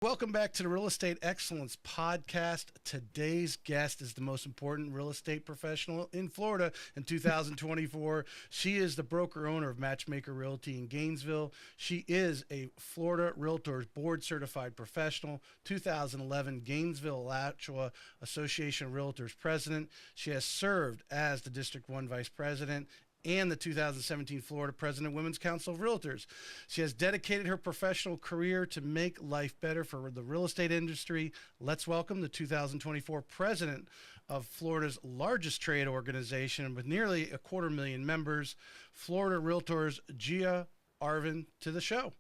Welcome back to the Real Estate Excellence Podcast. Today's guest is the most important real estate professional in Florida in 2024. She is the broker owner of Matchmaker Realty in Gainesville. She is a Florida Realtors board certified professional, 2011 Gainesville Alachua Association of Realtors president. She has served as the District 1 vice president and the 2017 Florida President Women's Council of Realtors. She has dedicated her professional career to make life better for the real estate industry. Let's welcome the 2024 President of Florida's largest trade organization with nearly 250,000 members, Florida Realtors, Gia Arvin, to the show.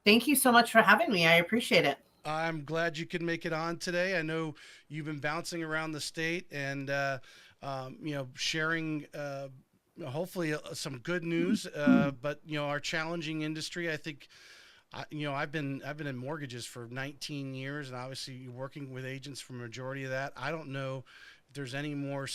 Thank you so much for having me. I appreciate it. I'm glad you could make it on today. I know you've been bouncing around the state and sharing hopefully some good news, but our challenging industry. I think, I've been in mortgages for 19 years, and obviously working with agents for a majority of that. I don't know if there's any more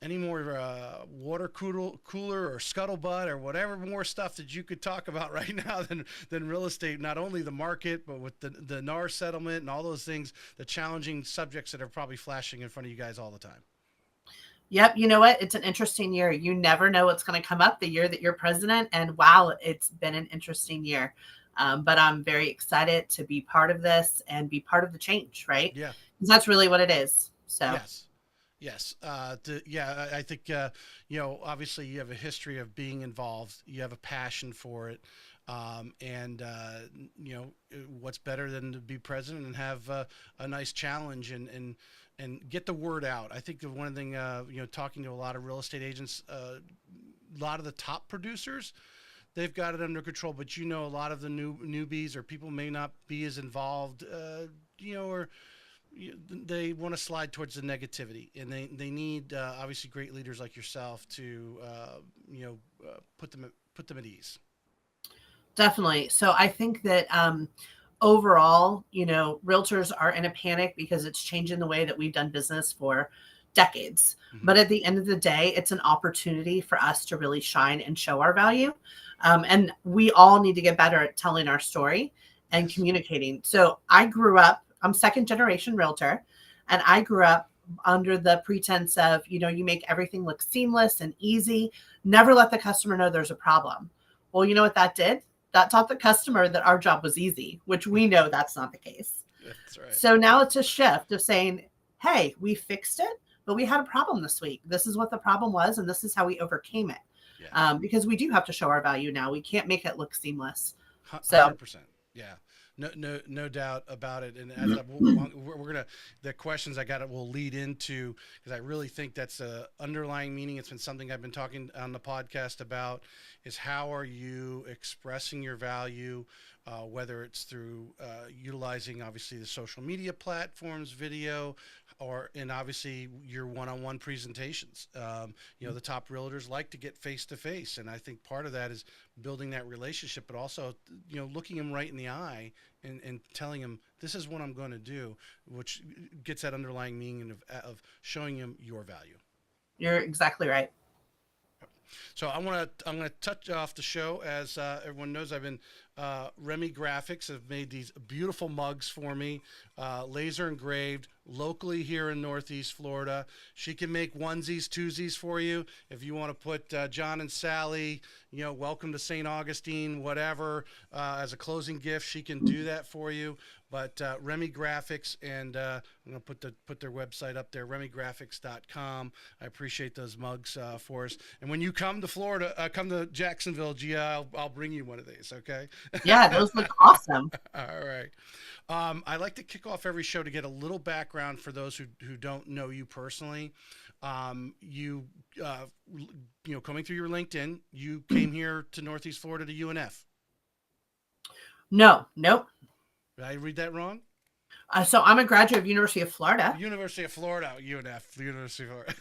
water cooler or scuttlebutt or whatever more stuff that you could talk about right now than real estate. Not only the market, but with the NAR settlement and all those things, the challenging subjects that are probably flashing in front of you guys all the time. Yep. You know what? It's an interesting year. You never know what's going to come up the year that you're president. And wow, it's been an interesting year. But I'm very excited to be part of this and be part of the change, right? Yeah. Because that's really what it is. So Yes. I think, obviously you have a history of being involved. You have a passion for it. What's better than to be president and have a nice challenge and get the word out. I think the one thing, talking to a lot of real estate agents, a lot of the top producers, they've got it under control, but a lot of the newbies or people may not be as involved, or they want to slide towards the negativity, and they need obviously great leaders like yourself to put them at ease. Definitely. So I think that overall, realtors are in a panic because it's changing the way that we've done business for decades. Mm-hmm. But at the end of the day, it's an opportunity for us to really shine and show our value. And we all need to get better at telling our story and communicating. So I'm second generation realtor, and I grew up under the pretense of, you make everything look seamless and easy. Never let the customer know there's a problem. Well, you know what that did? That taught the customer that our job was easy, which we know that's not the case. That's right. So now it's a shift of saying, hey, we fixed it, but we had a problem this week. This is what the problem was, and this is how we overcame it. Yeah. Because we do have to show our value now. We can't make it look seamless. 100%. Yeah. No doubt about it. And as the questions I got will lead into, because I really think that's a underlying meaning. It's been something I've been talking on the podcast about, is how are you expressing your value, whether it's through utilizing obviously the social media platforms, video, and obviously your one-on-one presentations. The top realtors like to get face-to-face, and I think part of that is building that relationship, but also looking them right in the eye and telling them this is what I'm going to do, which gets that underlying meaning of showing them your value. You're exactly right. So I'm gonna touch off the show. As everyone knows, I've been Remy Graphics have made these beautiful mugs for me, laser engraved, locally here in Northeast Florida. She can make onesies, twosies for you if you want to put John and Sally, welcome to St. Augustine, whatever, as a closing gift. She can do that for you. But Remy Graphics, and I'm going to put their website up there, remygraphics.com. I appreciate those mugs for us. And when you come to Florida, come to Jacksonville, Gia, I'll bring you one of these, okay? Yeah, those look awesome. All right. I like to kick off every show to get a little background for those who don't know you personally. Coming through your LinkedIn, you came here to Northeast Florida to UNF. Nope. Did I read that wrong? So I'm a graduate of University of Florida. University of Florida, UNF, University of Florida.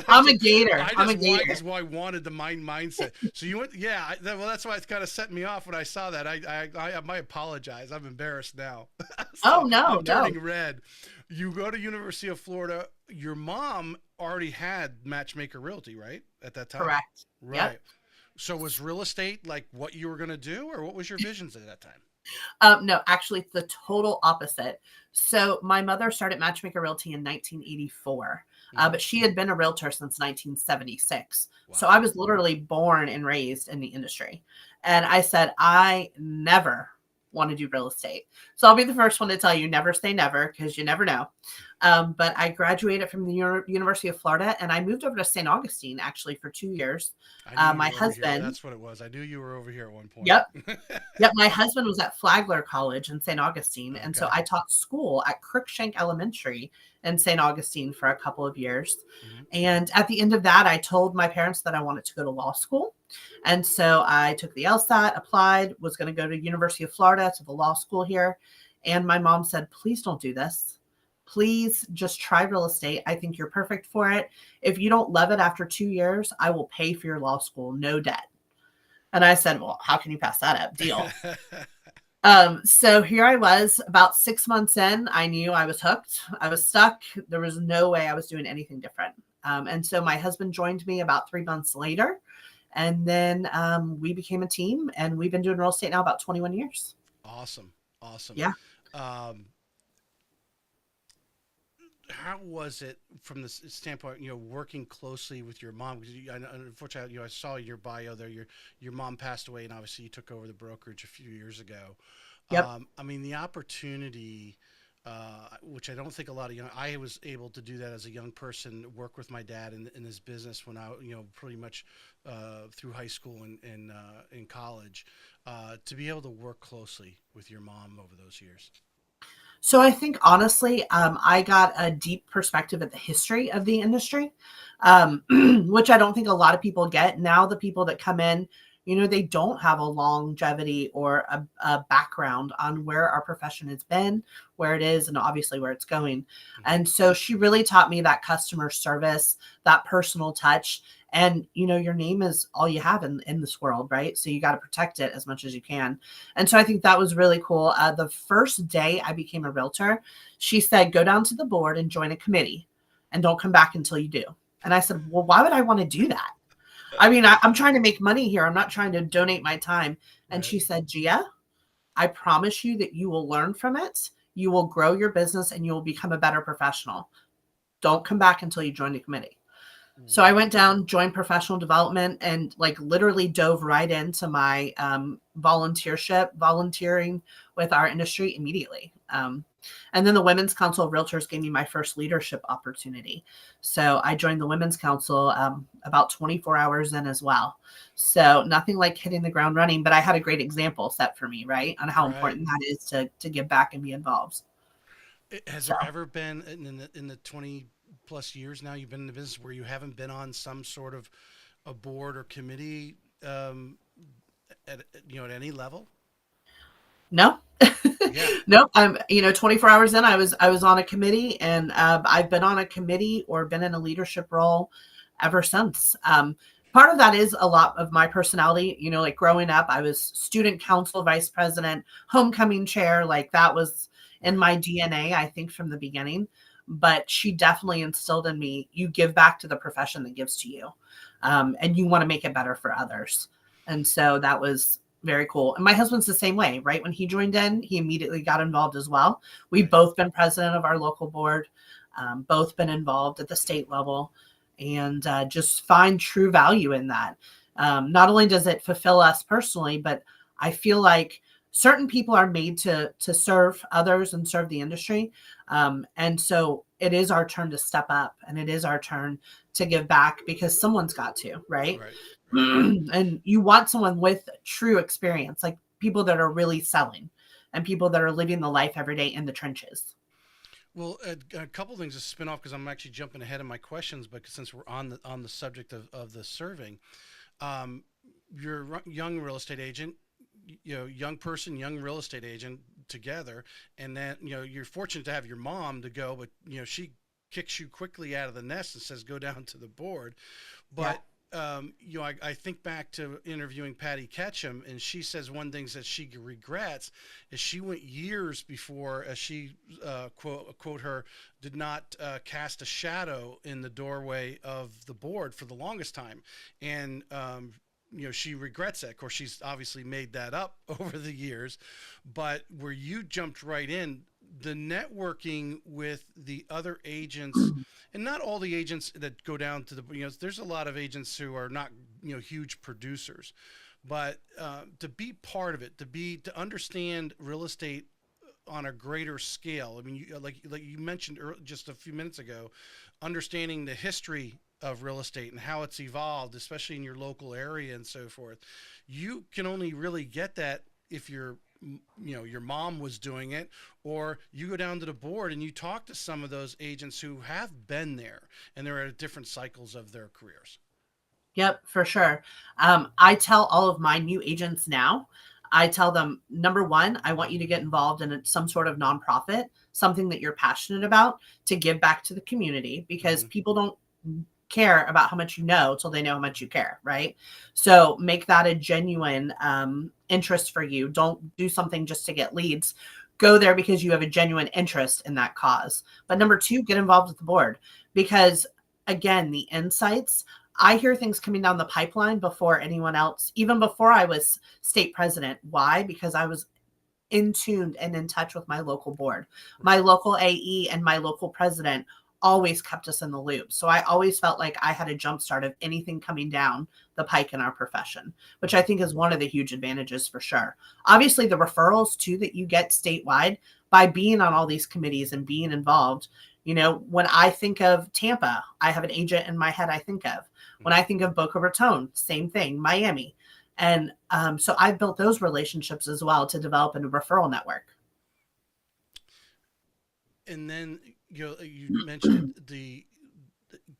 I'm a Gator. I'm a Gator. That's why I wanted the mindset. So you went, yeah. Well, that's why it's kind of set me off when I saw that. I might apologize. I'm embarrassed now. No, I'm turning red. You go to University of Florida. Your mom already had Matchmaker Realty, right? At that time. Correct. Right. Yep. So was real estate like what you were going to do, or what was your visions at that time? No, actually, it's the total opposite. So my mother started Matchmaker Realty in 1984, Hmm. but she had been a realtor since 1976. So I Wow. was literally born and raised in the industry. And I said, I never want to do real estate. So I'll be the first one to tell you, never say never, because you never know. But I graduated from the University of Florida, and I moved over to St. Augustine actually for 2 years. I knew you My were over here. husband, That's what it was. I knew you were over here at one point. yep. Yep, my husband was at Flagler College in St. Augustine, and so Okay. I taught school at Crookshank Elementary in St. Augustine for a couple of years. Hmm. And at the end of that, I told my parents that I wanted to go to law school. And so I took the LSAT, applied, was going to go to University of Florida to the law school here. And my mom said, please don't do this. Please just try real estate. I think you're perfect for it. If you don't love it after 2 years, I will pay for your law school, no debt. And I said, well, how can you pass that up? Deal. So here I was about 6 months in. I knew I was hooked. I was stuck. There was no way I was doing anything different. And so my husband joined me about 3 months later. And then we became a team, and we've been doing real estate now about 21 years. Awesome. Awesome. Yeah. Um, how was it from the standpoint, working closely with your mom? Because unfortunately, I saw your bio there. Your mom passed away, and obviously you took over the brokerage a few years ago. Yep. I mean, the opportunity, which I don't think a lot of I was able to do that as a young person, work with my dad in his business when I, pretty much through high school and in college, to be able to work closely with your mom over those years. So I think honestly, I got a deep perspective of the history of the industry, which I don't think a lot of people get. Now, the people that come in, they don't have a longevity or a background on where our profession has been, where it is, and obviously where it's going. Hmm. And so she really taught me that customer service, that personal touch. And, your name is all you have in this world, right? So you got to protect it as much as you can. And so I think that was really cool. The first day I became a realtor, she said, go down to the board and join a committee and don't come back until you do. And I said, well, why would I want to do that? I mean, I'm trying to make money here. I'm not trying to donate my time. And Right. she said, Gia, I promise you that you will learn from it. You will grow your business and you will become a better professional. Don't come back until you join the committee. So I Wow. went down, joined professional development, and like literally dove right into my volunteering with our industry immediately. And then the Women's Council of Realtors gave me my first leadership opportunity. So I joined the Women's Council about 24 hours in as well. So nothing like hitting the ground running, but I had a great example set for me, right, on how Right. important that is to give back and be involved. Has So there ever been in the 20 plus years now you've been in the business where you haven't been on some sort of a board or committee, at any level? no. Yeah. Nope. I'm, 24 hours in, I was on a committee, and I've been on a committee or been in a leadership role ever since. Part of that is a lot of my personality. Like growing up, I was student council vice president, homecoming chair. Like that was in Right. my DNA, I think, from the beginning. But she definitely instilled in me, you give back to the profession that gives to you, and you want to make it better for others. And so that was very cool. And my husband's the same way, right? When he joined in, he immediately got involved as well. We've Right. both been president of our local board, both been involved at the state level, and just find true value in that. Not only does it fulfill us personally, but I feel like certain people are made to serve others and serve the industry. And so it is our turn to step up, and it is our turn to give back because someone's got to, right? Right. Right. And you want someone with true experience, like people that are really selling and people that are living the life every day in the trenches. Well, a couple things to spin off because I'm actually jumping ahead of my questions, but since we're on the subject of the serving, um, you're a young real estate agent, young person, young real estate agent together, and then you're fortunate to have your mom to go, but she kicks you quickly out of the nest and says go down to the board. Yeah. But I think back to interviewing Patty Ketchum, and she says one thing that she regrets is she went years before, as she quote her, did not cast a shadow in the doorway of the board for the longest time, and she regrets that. Of course, she's obviously made that up over the years, but where you jumped right in, the networking with the other agents, and not all the agents that go down to the, there's a lot of agents who are not, huge producers, but to be part of it, to understand real estate on a greater scale. I mean, like you mentioned just a few minutes ago, understanding the history of real estate and how it's evolved, especially in your local area and so forth. You can only really get that if your mom was doing it, or you go down to the board and you talk to some of those agents who have been there and they're at different cycles of their careers. Yep, for sure. I tell all of my new agents now, I tell them, number one, I want you to get involved in some sort of nonprofit, something that you're passionate about, to give back to the community, because people don't care about how much you know till they know how much you care, right? So make that a genuine interest for you. Don't do something just to get leads. Go there because you have a genuine interest in that cause. But number two, get involved with the board, because again, the insights, I hear things coming down the pipeline before anyone else, even before I was state president. Why? Because I was in tuned and in touch with my local board. My local AE and my local president always kept us in the loop. So I always felt like I had a jump start of anything coming down the pike in our profession, which I think is one of the huge advantages for sure. Obviously, the referrals too that you get statewide by being on all these committees and being involved. When I think of Tampa, I have an agent in my head I think of. When I think of Boca Raton, same thing, Miami. And so I've built those relationships as well to develop a referral network. And then you mentioned the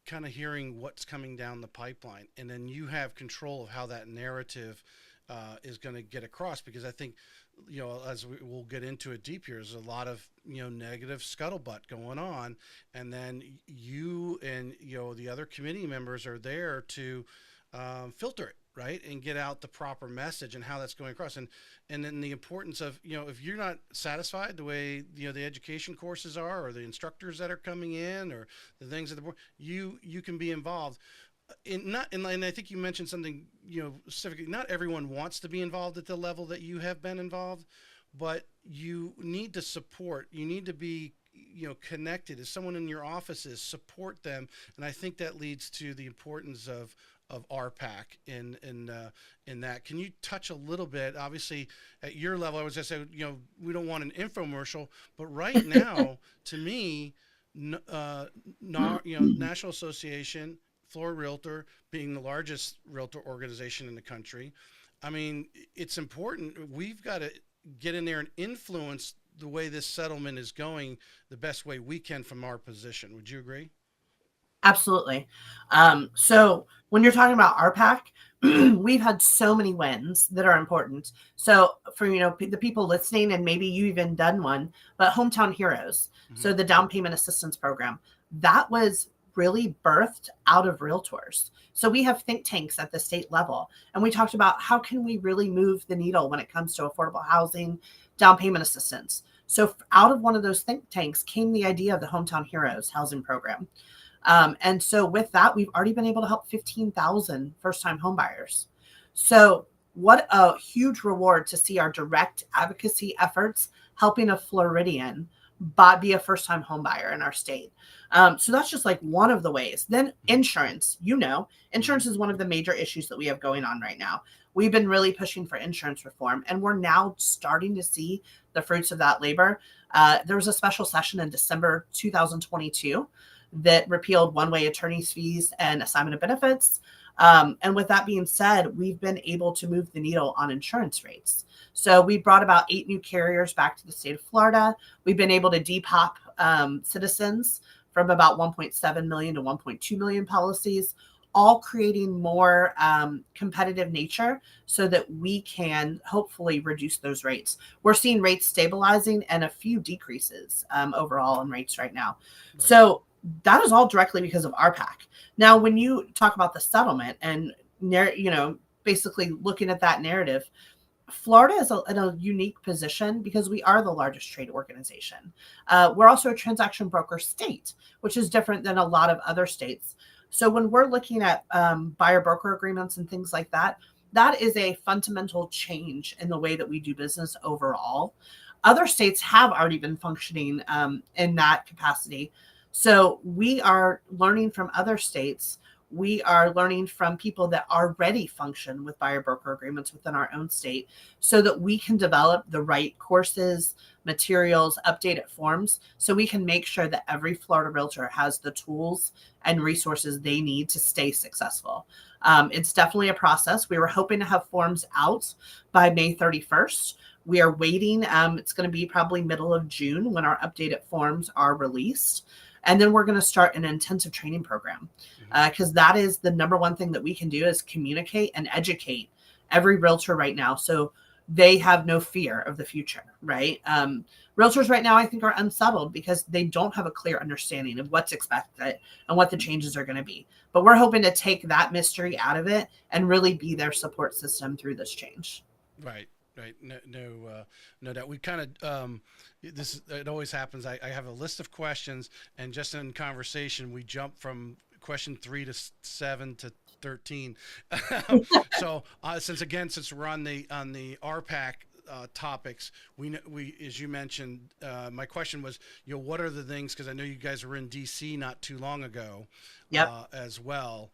kind of hearing what's coming down the pipeline, and then you have control of how that narrative is going to get across, because I think, as we'll get into it deep here, there's a lot of, negative scuttlebutt going on. And then you and, the other committee members are there to filter it, right, and get out the proper message and how that's going across. And then the importance of, if you're not satisfied the way, the education courses are, or the instructors that are coming in, or the things at the board, you can be involved. And I think you mentioned something, specifically, not everyone wants to be involved at the level that you have been involved, but you need to support, you need to be, connected. As someone in your offices, support them. And I think that leads to the importance of RPAC in that. Can you touch a little bit, obviously at your level? I was just saying, we don't want an infomercial, but right now, to me, National Association, Florida Realtor being the largest realtor organization in the country, I mean, it's important. We've got to get in there and influence the way this settlement is going the best way we can from our position. Would you agree? Absolutely. So when you're talking about RPAC, we've had so many wins that are important. So for, the people listening, and maybe you even done one, but Hometown Heroes. So the down payment assistance program, that was really birthed out of Realtors. So we have think tanks at the state level, and we talked about how can we really move the needle when it comes to affordable housing, down payment assistance. So out of one of those think tanks came the idea of the Hometown Heroes housing program. And so with that, we've already been able to help 15,000 first-time homebuyers. So what a huge reward to see our direct advocacy efforts helping a Floridian be a first-time homebuyer in our state. So that's just like one of the ways. Then insurance, insurance is one of the major issues that we have going on right now. We've been really pushing for insurance reform, and we're now starting to see the fruits of that labor. There was a special session in December 2022 that repealed one-way attorney's fees and assignment of benefits. And with that being said, we've been able to move the needle on insurance rates. So we brought about 8 new carriers back to the state of Florida. We've been able to depop citizens from about 1.7 million to 1.2 million policies, all creating more competitive nature so that we can hopefully reduce those rates. We're seeing rates stabilizing and a few decreases overall in rates right now. Right. So that is all directly because of RPAC. Now, when you talk about the settlement and, basically looking at that narrative, Florida is in a unique position because we are the largest trade organization. We're also a transaction broker state, which is different than a lot of other states. So when we're looking at buyer broker agreements and things like that, that is a fundamental change in the way that we do business overall. Other states have already been functioning in that capacity. So we are learning from other states. We are learning from people that already function with buyer broker agreements within our own state so that we can develop the right courses, materials, updated forms, so we can make sure that every Florida realtor has the tools and resources they need to stay successful. It's definitely a process. We were hoping to have forms out by May 31st. We are waiting. It's going to be probably middle of June when our updated forms are released. And then we're going to start an intensive training program because that is the number one thing that we can do is communicate and educate every realtor right now. So they have no fear of the future, right? Realtors right now, I think, are unsettled because they don't have a clear understanding of what's expected and what the changes are going to be. But we're hoping to take that mystery out of it and really be their support system through this change. Right. Right. No doubt. We kind of, it always happens. I have a list of questions, and just in conversation, we jump from question 3 to 7 to 13. So, since we're on the RPAC topics, we as you mentioned, my question was, what are the things? Because I know you guys were in DC not too long ago, as well.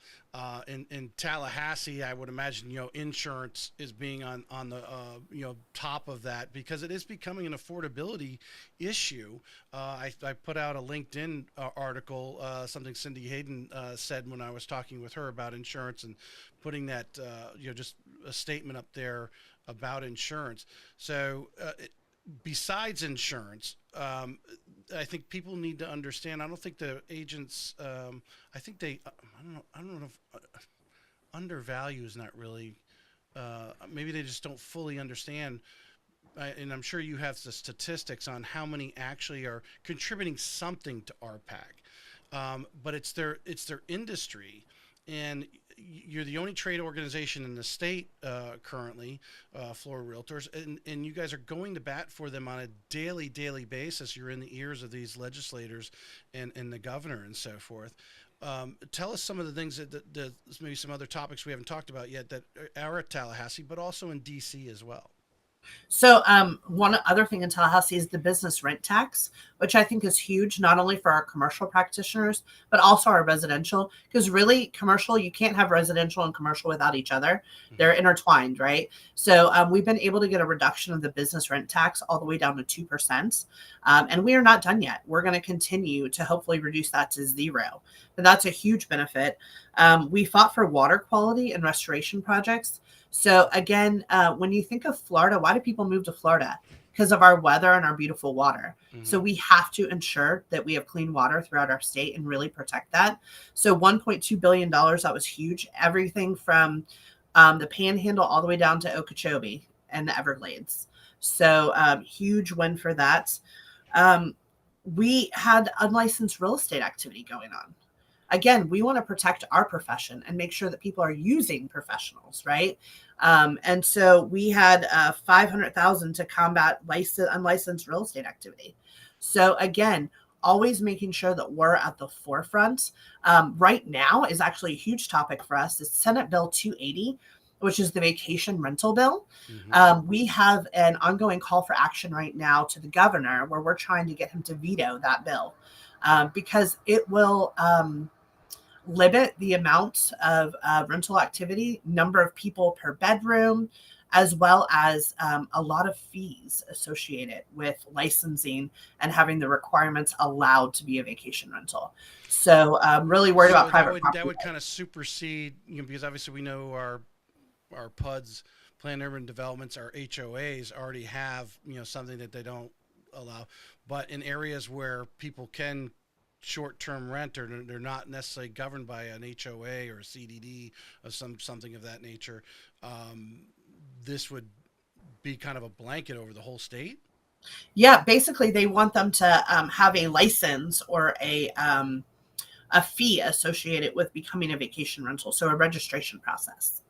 In Tallahassee, I would imagine insurance is being on the top of that because it is becoming an affordability issue. I put out a LinkedIn article, something Cindy Hayden said when I was talking with her about insurance and putting that just a statement up there about insurance. So besides insurance, I think people need to understand. I don't think the agents. I think they. I don't know if undervalue is not really. Maybe they just don't fully understand. And I'm sure you have the statistics on how many actually are contributing something to RPAC. But it's their industry, and you're the only trade organization in the state currently, Florida Realtors, and you guys are going to bat for them on a daily basis. You're in the ears of these legislators and the governor and so forth. Tell us some of the things that maybe some other topics we haven't talked about yet that are at Tallahassee, but also in DC as well. So one other thing in Tallahassee is the business rent tax, which I think is huge, not only for our commercial practitioners, but also our residential, because really commercial, you can't have residential and commercial without each other. They're intertwined, right? So we've been able to get a reduction of the business rent tax all the way down to 2%. And we are not done yet. We're going to continue to hopefully reduce that to 0. But that's a huge benefit. We fought for water quality and restoration projects. So again, when you think of Florida, why do people move to Florida? Because of our weather and our beautiful water. So we have to ensure that we have clean water throughout our state and really protect that. So $1.2 billion, that was huge. Everything from the Panhandle all the way down to Okeechobee and the Everglades. So huge win for that. We had unlicensed real estate activity going on. Again, we want to protect our profession and make sure that people are using professionals, right? And so we had $500,000 to combat unlicensed real estate activity. So again, always making sure that we're at the forefront. Right now is actually a huge topic for us. Is Senate Bill 280, which is the vacation rental bill. We have an ongoing call for action right now to the governor where we're trying to get him to veto that bill because it will limit the amount of rental activity, number of people per bedroom, as well as a lot of fees associated with licensing and having the requirements allowed to be a vacation rental. So I'm really worried about private property. That would kind of supersede, because obviously we know our PUDs, planned urban developments, our HOAs already have, something that they don't allow. But in areas where people can short-term rent, or they're not necessarily governed by an HOA or a CDD of something of that nature, this would be kind of a blanket over the whole state. Yeah, basically they want them to have a license or a fee associated with becoming a vacation rental, so a registration process.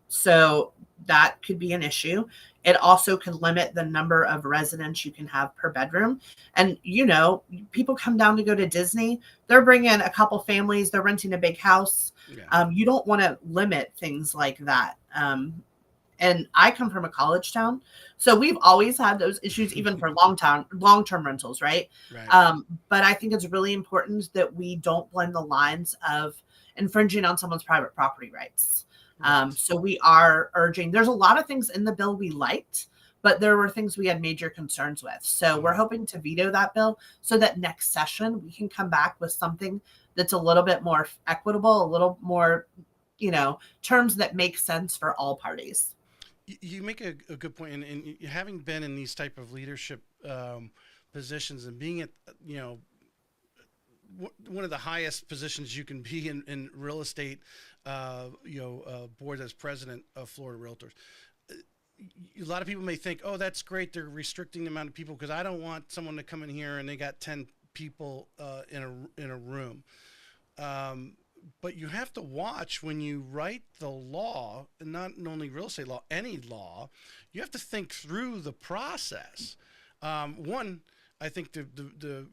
So that could be an issue. It also could limit the number of residents you can have per bedroom. And, people come down to go to Disney. They're bringing a couple families. They're renting a big house. Yeah. You don't want to limit things like that. And I come from a college town, so we've always had those issues, even for long-term rentals, right? Right. But I think it's really important that we don't blend the lines of infringing on someone's private property rights. Right. So we are urging. There's a lot of things in the bill we liked, but there were things we had major concerns with. So we're hoping to veto that bill so that next session we can come back with something that's a little bit more equitable, a little more, terms that make sense for all parties. You make a good point, and having been in these type of leadership positions and being at one of the highest positions you can be in real estate, board as president of Florida Realtors. A lot of people may think, oh, that's great. They're restricting the amount of people because I don't want someone to come in here and they got 10 people in a room. But you have to watch when you write the law, and not only real estate law, any law, you have to think through the process. One, I think the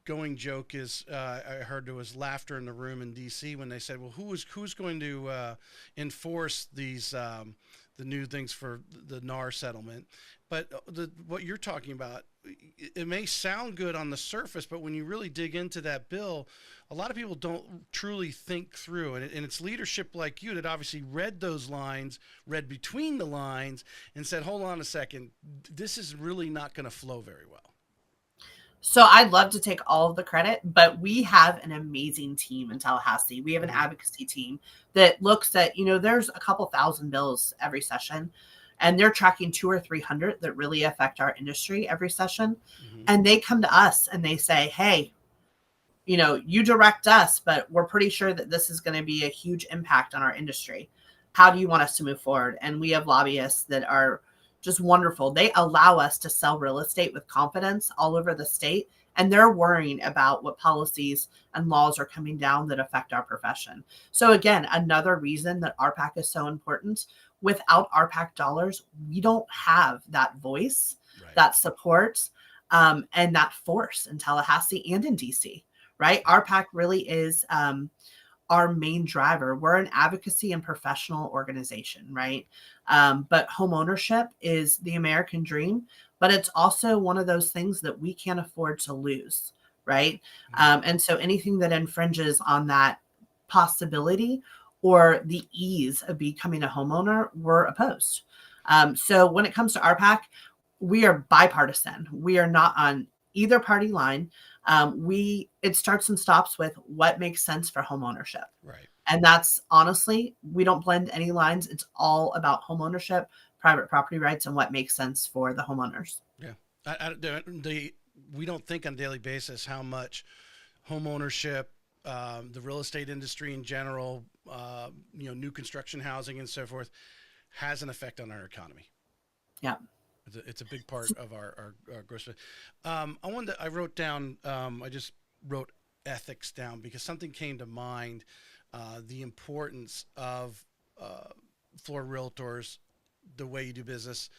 going joke is I heard there was laughter in the room in D.C. when they said, well, who's going to enforce these the new things for the NAR settlement? But what you're talking about, it may sound good on the surface, but when you really dig into that bill, a lot of people don't truly think through. And it's leadership like you that obviously read those lines, read between the lines, and said, hold on a second, this is really not going to flow very well. So I'd love to take all of the credit, but we have an amazing team in Tallahassee. We have an advocacy team that looks at, there's a couple thousand bills every session, and they're tracking 200 or 300 that really affect our industry every session. And they come to us and they say, hey, you direct us, but we're pretty sure that this is going to be a huge impact on our industry. How do you want us to move forward? And we have lobbyists that are just wonderful. They allow us to sell real estate with confidence all over the state. And they're worrying about what policies and laws are coming down that affect our profession. So again, another reason that RPAC is so important. Without RPAC dollars, we don't have that voice, that support, and that force in Tallahassee and in DC, right? RPAC really is our main driver. We're an advocacy and professional organization, right? But home ownership is the American dream, but it's also one of those things that we can't afford to lose, right? And so anything that infringes on that possibility or the ease of becoming a homeowner, we're opposed. So when it comes to RPAC, we are bipartisan. We are not on either party line. It starts and stops with what makes sense for home ownership. Right. And that's honestly, we don't blend any lines. It's all about home ownership, private property rights, and what makes sense for the homeowners. Yeah. We don't think on a daily basis how much home ownership, the real estate industry in general, new construction housing and so forth, has an effect on our economy. Yeah. It's a big part of our gross. I wrote down, I just wrote ethics down because something came to mind, the importance of Florida Realtors, the way you do business.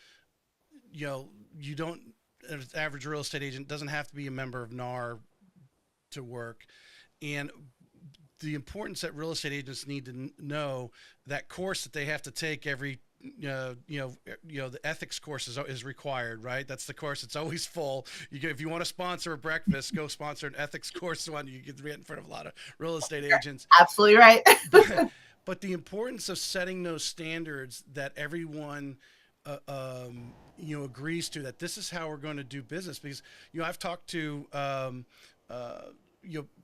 You don't, an average real estate agent doesn't have to be a member of NAR to work. And the importance that real estate agents need to know, that course that they have to take every the ethics course is required, right? That's the course. It's always full. If you want to sponsor a breakfast, go sponsor an ethics course. One you get to be in front of a lot of real estate agents. Absolutely right. but the importance of setting those standards that everyone agrees to, that this is how we're going to do business. Because I've talked to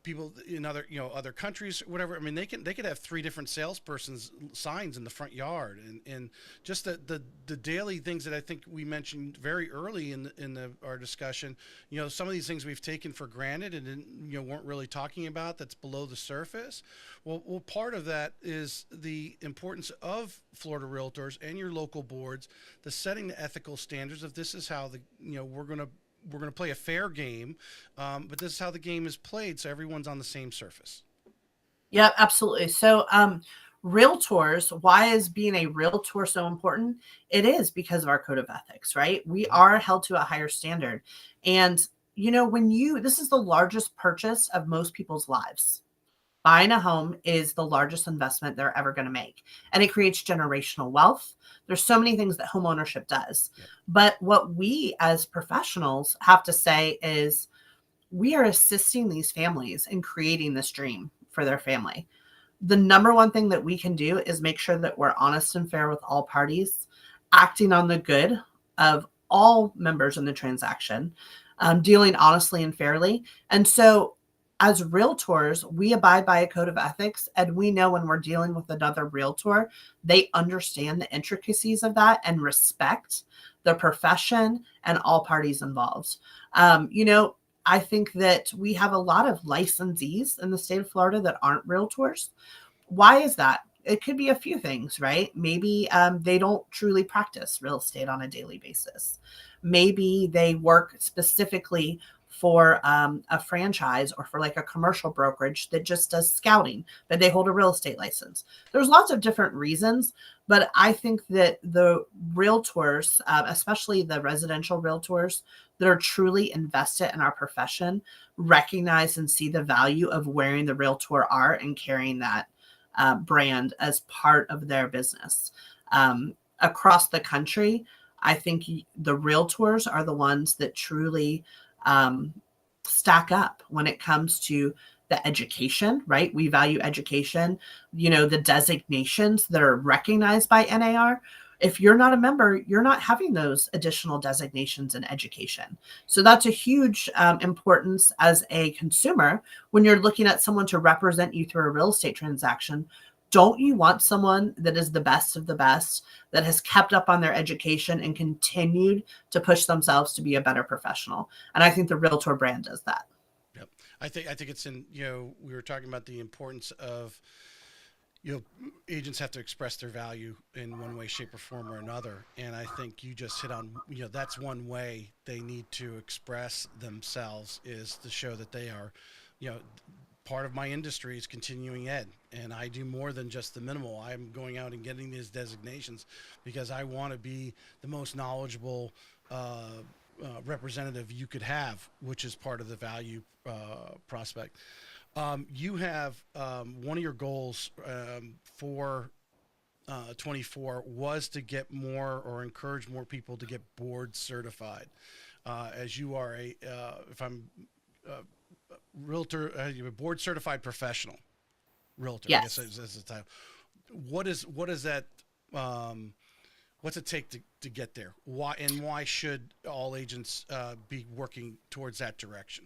people in other countries, whatever. I mean, they could have 3 different salespersons signs in the front yard, and just the daily things that I think we mentioned very early in our discussion. Some of these things we've taken for granted and weren't really talking about. That's below the surface. Well, part of that is the importance of Florida Realtors and your local boards, the setting the ethical standards of this is how we're going to play a fair game, but this is how the game is played, so everyone's on the same surface. Yeah, absolutely. So Realtors, why is being a realtor so important? It is because of our code of ethics, right? We are held to a higher standard. And, this is the largest purchase of most people's lives. Buying a home is the largest investment they're ever going to make, and it creates generational wealth. There's so many things that home ownership does. Yep. But what we as professionals have to say is we are assisting these families in creating this dream for their family. The number one thing that we can do is make sure that we're honest and fair with all parties, acting on the good of all members in the transaction, dealing honestly and fairly. And so, as realtors, we abide by a code of ethics, and we know when we're dealing with another realtor, they understand the intricacies of that and respect the profession and all parties involved. I think that we have a lot of licensees in the state of Florida that aren't realtors. Why is that? It could be a few things, right? Maybe they don't truly practice real estate on a daily basis. Maybe they work specifically for a franchise or for like a commercial brokerage that just does scouting, but they hold a real estate license. There's lots of different reasons, but I think that the realtors, especially the residential realtors that are truly invested in our profession, recognize and see the value of wearing the realtor art and carrying that brand as part of their business. Across the country, I think the realtors are the ones that truly stack up when it comes to the education, right? We value education, the designations that are recognized by NAR. If you're not a member, you're not having those additional designations in education. So that's a huge importance as a consumer when you're looking at someone to represent you through a real estate transaction. Don't you want someone that is the best of the best, that has kept up on their education and continued to push themselves to be a better professional? And I think the Realtor brand does that. Yep. I think it's in, we were talking about the importance of, agents have to express their value in one way, shape, or form or another. And I think you just hit on, that's one way they need to express themselves, is to show that they are, part of my industry is continuing ed, and I do more than just the minimal. I'm going out and getting these designations because I want to be the most knowledgeable representative you could have, which is part of the value prospect. You have one of your goals for 24 was to get more or encourage more people to get board certified. As you are if I'm realtor, you're a board certified professional realtor. Yes. I guess is the title. What is that? What's it take to get there? Why should all agents be working towards that direction?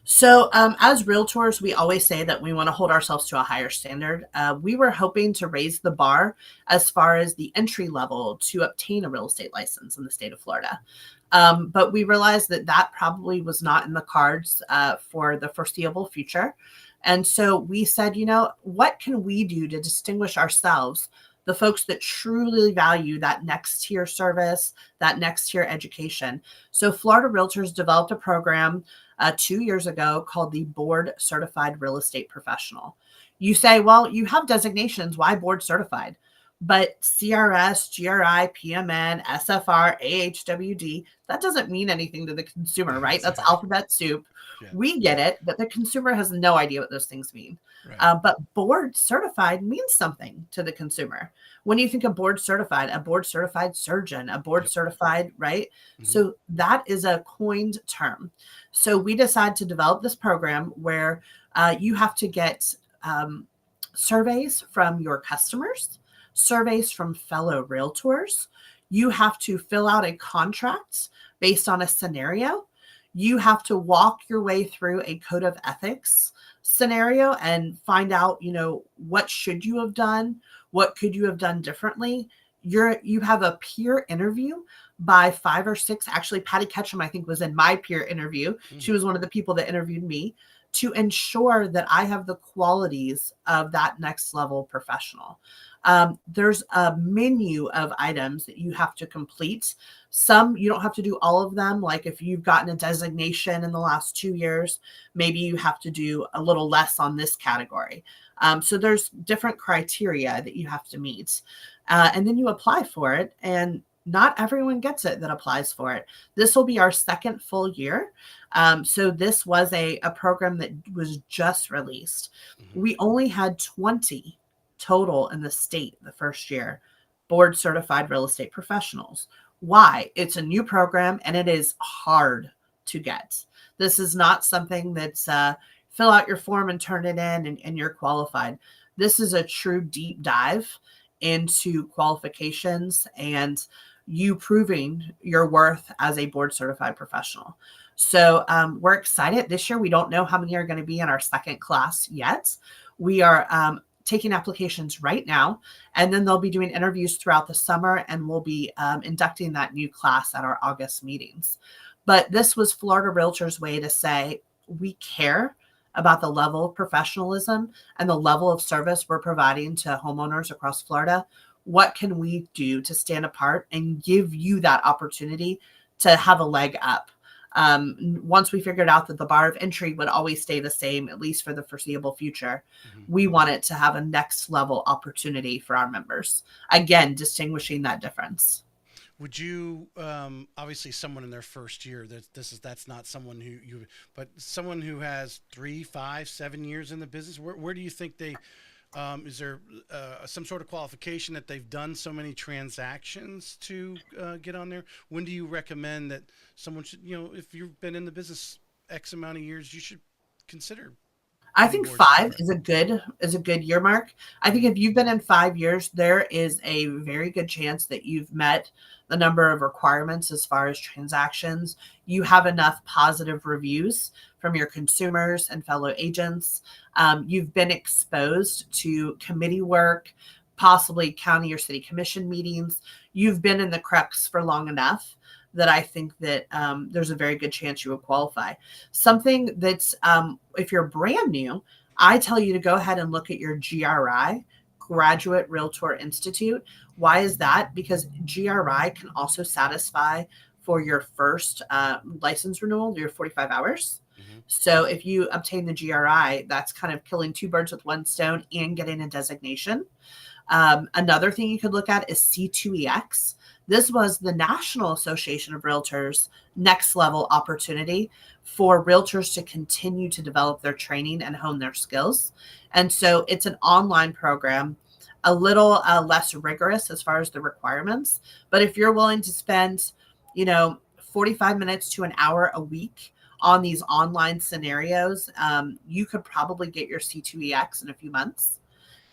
So as realtors, we always say that we want to hold ourselves to a higher standard. We were hoping to raise the bar as far as the entry level to obtain a real estate license in the state of Florida. But we realized that probably was not in the cards for the foreseeable future. And so we said, what can we do to distinguish ourselves, the folks that truly value that next tier service, that next tier education? So Florida Realtors developed a program 2 years ago called the Board Certified Real Estate Professional. You say, well, you have designations, why board certified? But CRS, GRI, PMN, SFR, AHWD, that doesn't mean anything to the consumer, right? That's alphabet soup. Yeah. We get it, but the consumer has no idea what those things mean. Right. But board certified means something to the consumer. When you think of board certified, a board certified surgeon, a board certified, right? Mm-hmm. So that is a coined term. So we decided to develop this program where you have to get surveys from your customers, surveys from fellow realtors. You have to fill out a contract based on a scenario. You have to walk your way through a code of ethics scenario and find out, what should you have done? What could you have done differently? You have a peer interview by 5 or 6. Actually, Patty Ketchum, I think, was in my peer interview. Mm-hmm. She was one of the people that interviewed me. to ensure that I have the qualities of that next level professional. There's a menu of items that you have to complete. Some you don't have to do all of them. Like if you've gotten a designation in the last 2 years, maybe you have to do a little less on this category. So there's different criteria that you have to meet. And then you apply for it. And not everyone gets it that applies for it. This will be our second full year. So this was a program that was just released. Mm-hmm. We only had 20 total in the state the first year, board certified real estate professionals. Why? It's a new program and it is hard to get. This is not something that's fill out your form and turn it in and you're qualified. This is a true deep dive into qualifications and you proving your worth as a board certified professional. So we're excited. This year, we don't know how many are going to be in our second class yet. We are taking applications right now, and then they'll be doing interviews throughout the summer, and we'll be inducting that new class at our August meetings. But this was Florida Realtors' way to say, we care about the level of professionalism and the level of service we're providing to homeowners across Florida. What can we do to stand apart and give you that opportunity to have a leg up? Once we figured out that the bar of entry would always stay the same, at least for the foreseeable future, we wanted to have a next level opportunity for our members. Again, distinguishing that difference. Would you obviously someone in their first year that's not someone who you but someone who has 3, 5, 7 years in the business, where do you think they is there some sort of qualification that they've done so many transactions to get on there? When do you recommend that someone should, if you've been in the business X amount of years, you should consider I getting think board 5 certified? is a good year mark. I think if you've been in 5 years, there is a very good chance that you've met the number of requirements as far as transactions. You have enough positive reviews from your consumers and fellow agents. You've been exposed to committee work, possibly county or city commission meetings. You've been in the crux for long enough that I think that there's a very good chance you will qualify. Something that's, if you're brand new, I tell you to go ahead and look at your GRI, Graduate Realtor Institute. Why is that? Because GRI can also satisfy for your first license renewal, your 45 hours. Hmm. So if you obtain the GRI, that's kind of killing two birds with one stone and getting a designation. Another thing you could look at is C2EX. This was the National Association of Realtors' next level opportunity for realtors to continue to develop their training and hone their skills. And so it's an online program, a little less rigorous as far as the requirements. But if you're willing to spend, 45 minutes to an hour a week on these online scenarios, you could probably get your C2EX in a few months.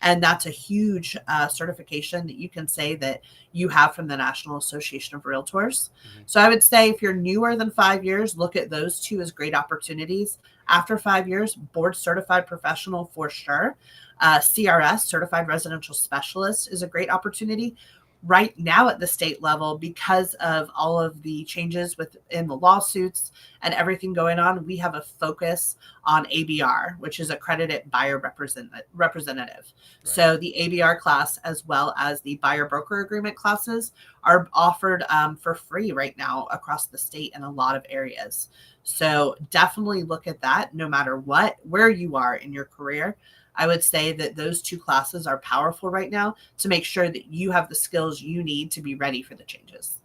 And that's a huge certification that you can say that you have from the National Association of Realtors. Hmm. So I would say if you're newer than 5 years, look at those two as great opportunities. After 5 years, board certified professional for sure. CRS, certified residential specialist, is a great opportunity. Right now at the state level, because of all of the changes within the lawsuits and everything going on, we have a focus on ABR, which is accredited buyer representative. Right. So the ABR class, as well as the buyer broker agreement classes, are offered for free right now across the state in a lot of areas. So definitely look at that no matter where you are in your career. I would say that those two classes are powerful right now to make sure that you have the skills you need to be ready for the changes.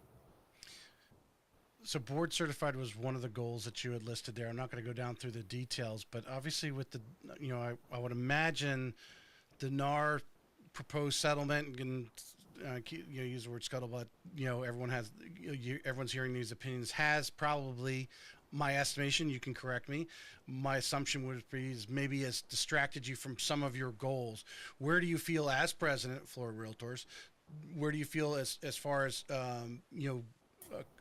So board certified was one of the goals that you had listed there. I'm not going to go down through the details, but obviously with the, I would imagine the NAR proposed settlement and use the word scuttlebutt. Everyone has everyone's hearing these opinions has probably, my estimation. You can correct me. My assumption would be is maybe has distracted you from some of your goals. Where do you feel as president of Florida Realtors? Where do you feel as far as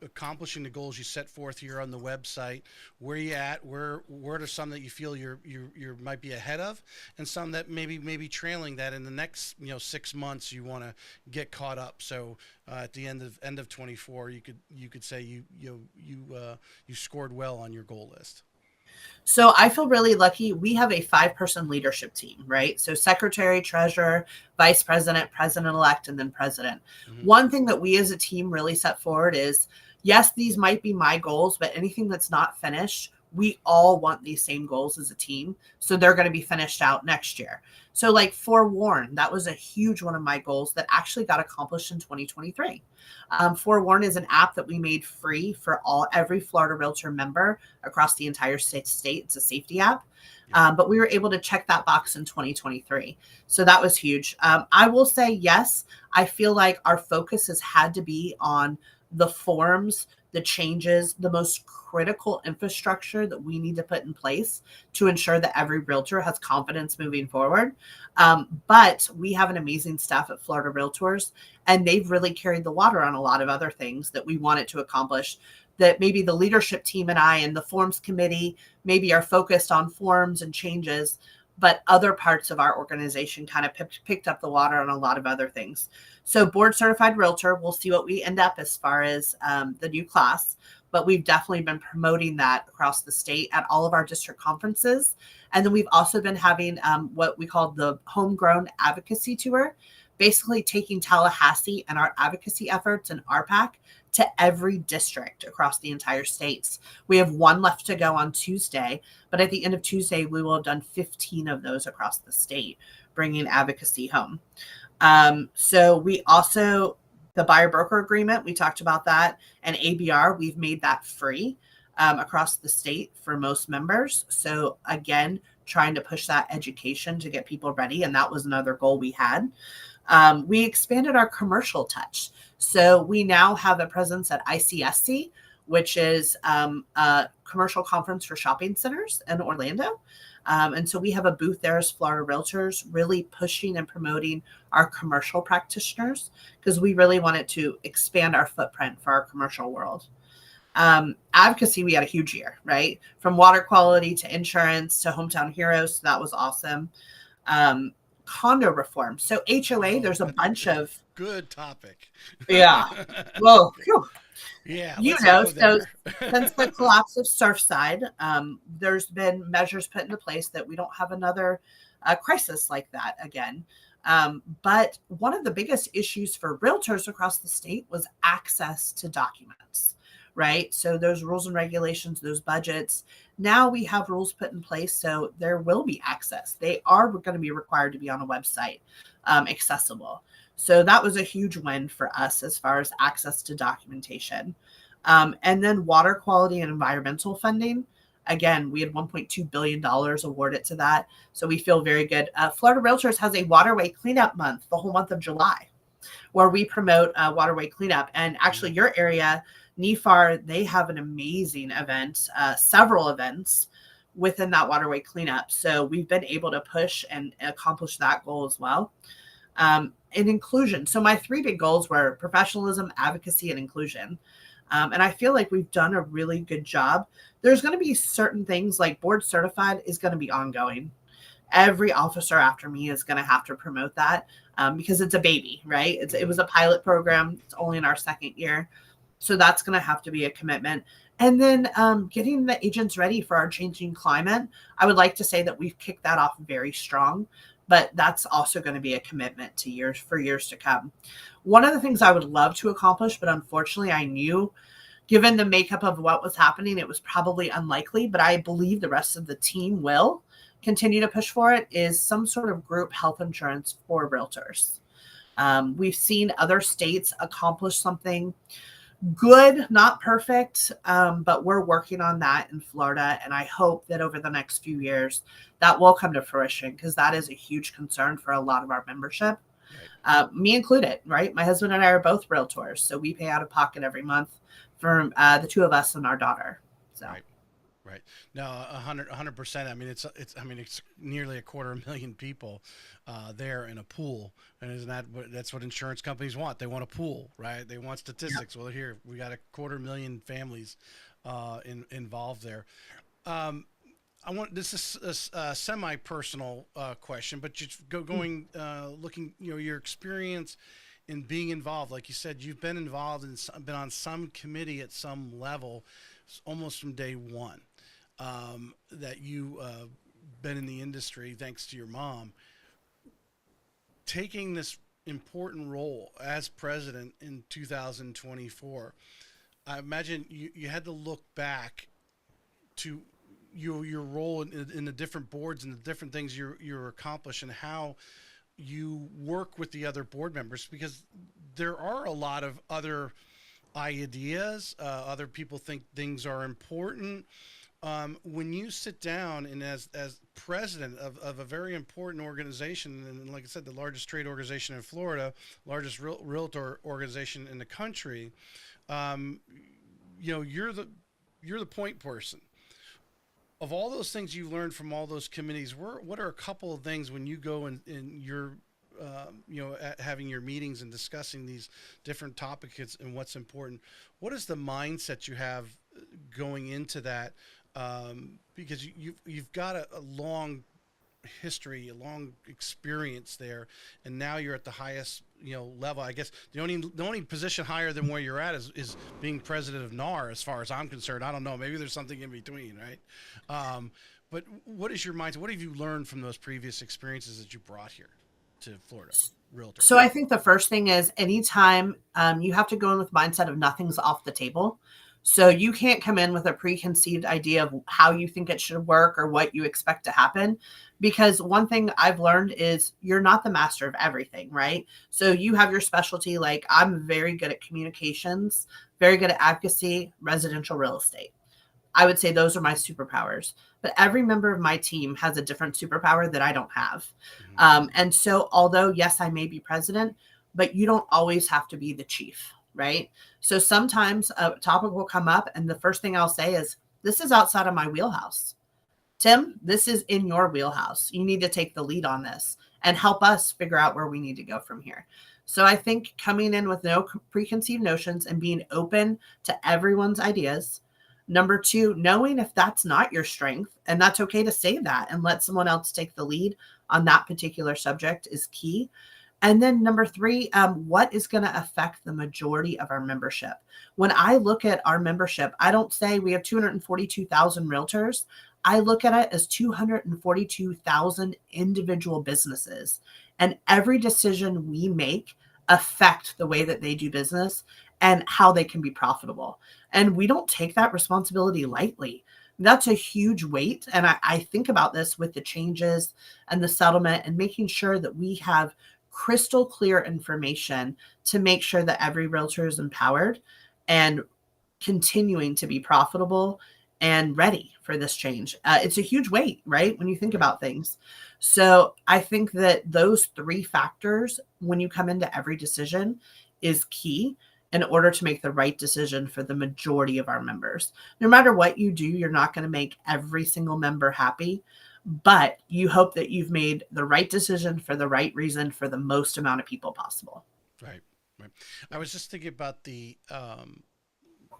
accomplishing the goals you set forth here on the website? Where are you at? Where are some that you feel you might be ahead of, and some that maybe trailing that in the next 6 months you want to get caught up. So at the end of 24, you could say you scored well on your goal list. So I feel really lucky. We have a 5-person leadership team, right? So secretary, treasurer, vice president, president elect, and then president. Hmm. One thing that we as a team really set forward is yes, these might be my goals, but anything that's not finished, we all want these same goals as a team. So they're going to be finished out next year. So, like Forewarn, that was a huge one of my goals that actually got accomplished in 2023. Forewarn is an app that we made free for every Florida Realtor member across the entire state. It's a safety app. Yeah. But we were able to check that box in 2023. So that was huge. I will say, yes, I feel like our focus has had to be on the forms, the changes, the most critical infrastructure that we need to put in place to ensure that every realtor has confidence moving forward. But we have an amazing staff at Florida Realtors, and they've really carried the water on a lot of other things that we wanted to accomplish. That maybe the leadership team and I and the forms committee maybe are focused on forms and changes, but other parts of our organization kind of picked up the water on a lot of other things. So board certified realtor, we'll see what we end up as far as the new class, but we've definitely been promoting that across the state at all of our district conferences. And then we've also been having what we call the homegrown advocacy tour, basically taking Tallahassee and our advocacy efforts and RPAC to every district across the entire states. We have one left to go on Tuesday, but at the end of Tuesday, we will have done 15 of those across the state, bringing advocacy home. So we also, the buyer broker agreement, we talked about that, and ABR, we've made that free across the state for most members. So again, trying to push that education to get people ready. And that was another goal we had. We expanded our commercial touch. So we now have a presence at ICSC, which is a commercial conference for shopping centers in Orlando. And so we have a booth there as Florida Realtors, really pushing and promoting our commercial practitioners because we really wanted to expand our footprint for our commercial world. Advocacy, we had a huge year, right? From water quality to insurance to hometown heroes. So that was awesome. Condo reform. So HOA, there's a bunch of, Good topic. yeah. Well, phew. Yeah, You let's know, go so there. since the collapse of Surfside, there's been measures put into place that we don't have another crisis like that again. But one of the biggest issues for realtors across the state was access to documents, right? So those rules and regulations, those budgets, now we have rules put in place. So there will be access. They are going to be required to be on a website, accessible. So that was a huge win for us as far as access to documentation. And then water quality and environmental funding. Again, we had $1.2 billion awarded to that. So we feel very good. Florida Realtors has a waterway cleanup month, the whole month of July, where we promote waterway cleanup. And actually, your area, NEFAR, they have an amazing event, several events within that waterway cleanup. So we've been able to push and accomplish that goal as well. And inclusion. So my 3 big goals were professionalism, advocacy, and inclusion. And I feel like we've done a really good job. There's going to be certain things like board certified is going to be ongoing. Every officer after me is going to have to promote that because it's a baby, right? It was a pilot program. It's only in our 2nd year. So that's going to have to be a commitment. And then getting the agents ready for our changing climate. I would like to say that we've kicked that off very strong, but that's also going to be a commitment to years to come. One of the things I would love to accomplish, but unfortunately I knew given the makeup of what was happening, it was probably unlikely, but I believe the rest of the team will continue to push for it, is some sort of group health insurance for realtors. We've seen other states accomplish something good, not perfect, but we're working on that in Florida. And I hope that over the next few years that will come to fruition because that is a huge concern for a lot of our membership, right. Me included, right? My husband and I are both realtors, so we pay out of pocket every month for the 2 of us and our daughter. So. Right. Right. No, 100%. I mean, it's nearly 250,000 people there in a pool, and isn't that's what insurance companies want? They want a pool, right? They want statistics. Yep. Well, here we got 250,000 families involved there. This is a semi-personal question, but just going looking, your experience in being involved. Like you said, you've been involved been on some committee at some level, almost from day one. that you been in the industry thanks to your mom, taking this important role as president in 2024. I imagine you had to look back to your role in the different boards and the different things you're accomplishing, how you work with the other board members, because there are a lot of other ideas. Other people think things are important. When you sit down and as president of a very important organization, and like I said, the largest trade organization in Florida, largest realtor organization in the country, um, you're the point person. Of all those things you learned from all those committees, what are a couple of things when you go and you're having your meetings and discussing these different topics and what's important? What is the mindset you have going into that? Because you've got a long history, a long experience there, and now you're at the highest level. I guess the only position higher than where you're at is being president of NAR, as far as I'm concerned. I don't know. Maybe there's something in between, right? But what is your mindset? What have you learned from those previous experiences that you brought here to Florida Realtor? So I think the first thing is anytime you have to go in with mindset of nothing's off the table. So you can't come in with a preconceived idea of how you think it should work or what you expect to happen. Because one thing I've learned is you're not the master of everything, right? So you have your specialty. Like I'm very good at communications, very good at advocacy, residential real estate. I would say those are my superpowers. But every member of my team has a different superpower that I don't have. Mm-hmm. And so, although, yes, I may be president, but you don't always have to be the chief, right? So sometimes a topic will come up, and the first thing I'll say is, this is outside of my wheelhouse. Tim, this is in your wheelhouse. You need to take the lead on this and help us figure out where we need to go from here. So I think coming in with no preconceived notions and being open to everyone's ideas. Number two, knowing if that's not your strength, and that's okay to say that and let someone else take the lead on that particular subject is key. And then number three, what is going to affect the majority of our membership? When I look at our membership, I don't say we have 242,000 realtors. I look at it as 242,000 individual businesses. And every decision we make affect the way that they do business and how they can be profitable. And we don't take that responsibility lightly. That's a huge weight. And I think about this with the changes and the settlement and making sure that we have crystal clear information to make sure that every realtor is empowered and continuing to be profitable and ready for this change. It's a huge weight, right? When you think about things. So I think that those three factors, when you come into every decision, is key in order to make the right decision for the majority of our members. No matter what you do, you're not going to make every single member happy, but you hope that you've made the right decision for the right reason for the most amount of people possible. Right, right. I was just thinking about the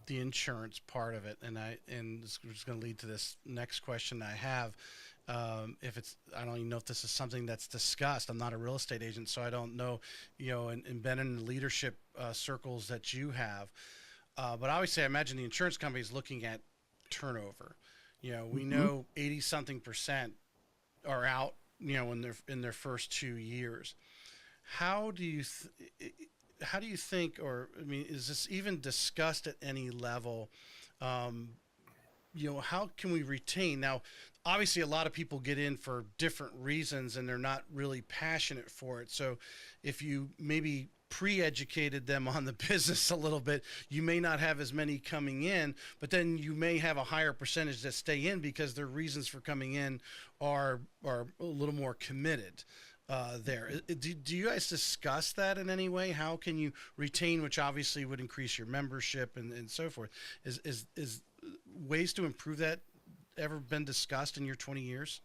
insurance part of it, and this is going to lead to this next question I have. If it's, I don't even know if this is something that's discussed. I'm not a real estate agent, so I don't know, and been in the leadership circles that you have. But obviously, I imagine the insurance company is looking at turnover. We know 80 something percent are out, in their first 2 years. How do you think, or I mean, is this even discussed at any level? How can we retain? Now, obviously, a lot of people get in for different reasons and they're not really passionate for it. So if you maybe pre-educated them on the business a little bit, you may not have as many coming in, but then you may have a higher percentage that stay in because their reasons for coming in are a little more committed. There. Do you guys discuss that in any way? How can you retain, which obviously would increase your membership and so forth? Is ways to improve that ever been discussed in your 20 years?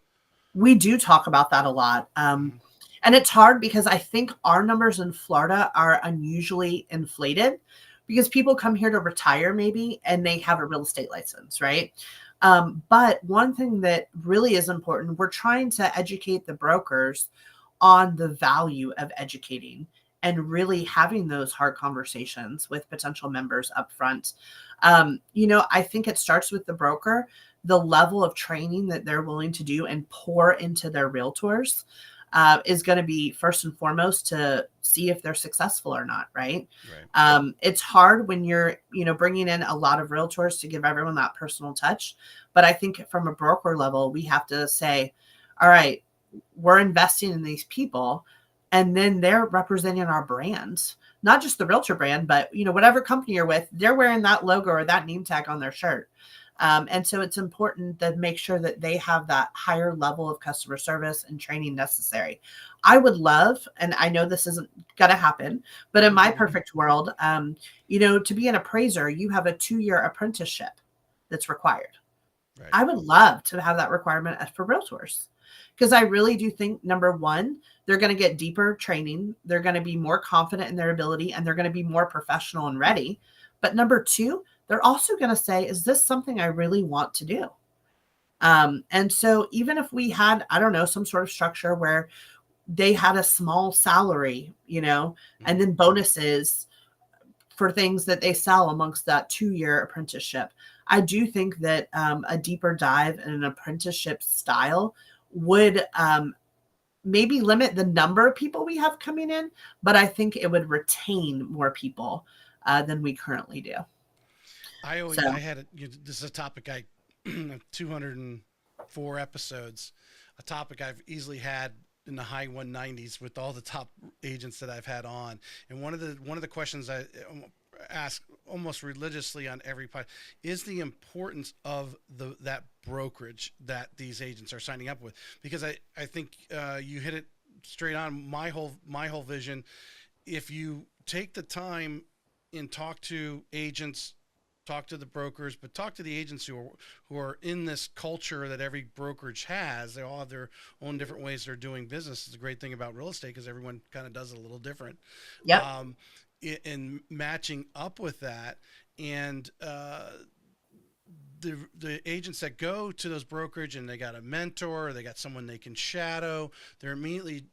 We do talk about that a lot. And it's hard because I think our numbers in Florida are unusually inflated because people come here to retire maybe and they have a real estate license, right? But one thing that really is important, we're trying to educate the brokers on the value of educating and really having those hard conversations with potential members up front. I think it starts with the broker, the level of training that they're willing to do and pour into their realtors is going to be first and foremost to see if they're successful or not, right? Right. It's hard when you're, bringing in a lot of realtors to give everyone that personal touch. But I think from a broker level, we have to say, all right, we're investing in these people, and then they're representing our brand, not just the realtor brand, but whatever company you're with, they're wearing that logo or that name tag on their shirt. And so it's important to make sure that they have that higher level of customer service and training necessary. I would love, and I know this isn't going to happen, but in my perfect world, to be an appraiser, you have a 2-year apprenticeship that's required. Right. I would love to have that requirement for realtors, because I really do think, number one, they're going to get deeper training. They're going to be more confident in their ability, and they're going to be more professional and ready. But number two, they're also going to say, is this something I really want to do? And so even if we had, I don't know, some sort of structure where they had a small salary, and then bonuses for things that they sell amongst that 2-year apprenticeship, I do think that a deeper dive in an apprenticeship style would maybe limit the number of people we have coming in, but I think it would retain more people than we currently do. I had this is a topic 204 episodes, a topic I've easily had in the high 190s with all the top agents that I've had on. And one of the questions I ask almost religiously on every pod is the importance of that brokerage that these agents are signing up with, because I think you hit it straight on. My whole vision, if you take the time and talk to agents, talk to the brokers, but talk to the agents who are in this culture that every brokerage has. They all have their own different ways they're doing business. It's a great thing about real estate because everyone kind of does it a little different. Yep. In matching up with that, and the agents that go to those brokerage and they got a mentor, or they got someone they can shadow, they're immediately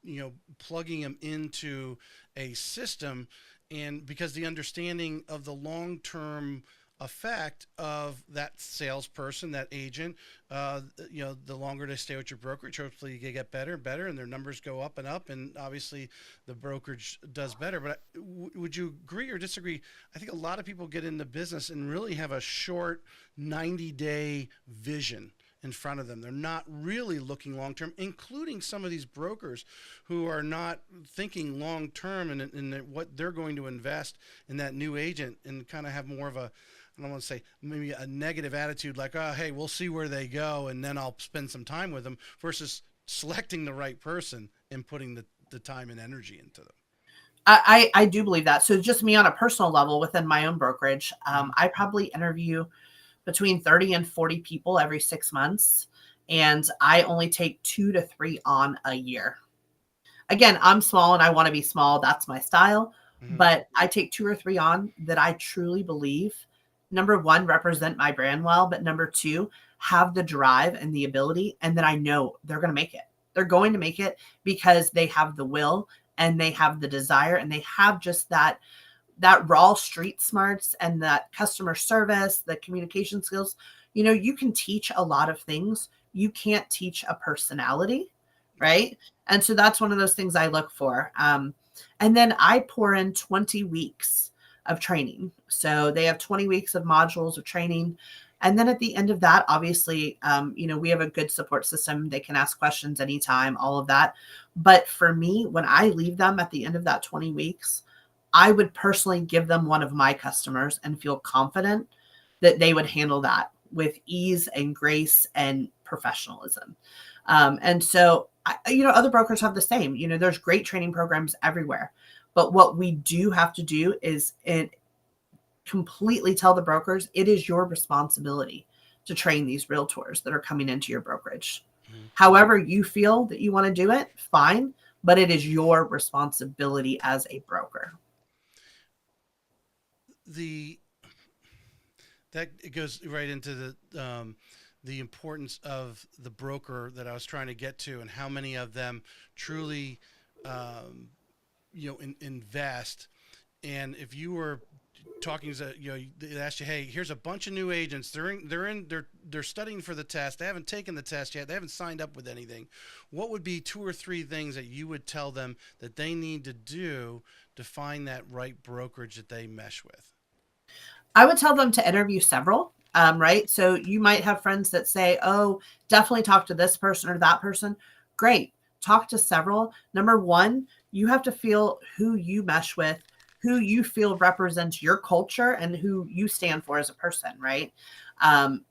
plugging them into a system, and because the understanding of the long-term effect of that salesperson, that agent, the longer they stay with your brokerage, hopefully you get better and better, and their numbers go up and up, and obviously the brokerage does better. But would you agree or disagree? I think a lot of people get into business and really have a short 90-day vision in front of them. They're not really looking long term, including some of these brokers who are not thinking long term in what they're going to invest in that new agent, and kind of have more of a, I don't want to say maybe a negative attitude, like, oh, hey, we'll see where they go and then I'll spend some time with them, versus selecting the right person and putting the time and energy into them. I do believe that. So just me on a personal level within my own brokerage, I probably interview between 30 and 40 people every 6 months. And I only take 2 to 3 on a year. Again, I'm small and I want to be small. That's my style. But I take 2 or 3 on that I truly believe, number one, represent my brand well, but number two, have the drive and the ability, and that I know they're going to make it. They're going to make it because they have the will and they have the desire, and they have just that raw street smarts and that customer service, the communication skills. You can teach a lot of things. You can't teach a personality, right? And so that's one of those things I look for. And then I pour in 20 weeks of training. So they have 20 weeks of modules of training. And then at the end of that, obviously, we have a good support system. They can ask questions anytime, all of that. But for me, when I leave them at the end of that 20 weeks, I would personally give them one of my customers and feel confident that they would handle that with ease and grace and professionalism. And so, other brokers have the same. There's great training programs everywhere. But what we do have to do is completely tell the brokers it is your responsibility to train these realtors that are coming into your brokerage. However you feel that you want to do it, fine, but it is your responsibility as a broker. That it goes right into the importance of the broker that I was trying to get to, and how many of them truly invest. And if you were talking to, they asked you, hey, here's a bunch of new agents. They're studying for the test. They haven't taken the test yet. They haven't signed up with anything. What would be two or three things that you would tell them that they need to do to find that right brokerage that they mesh with? I would tell them to interview several, right? So you might have friends that say, oh, definitely talk to this person or that person. Great. Talk to several. Number one, you have to feel who you mesh with, who you feel represents your culture and who you stand for as a person, right?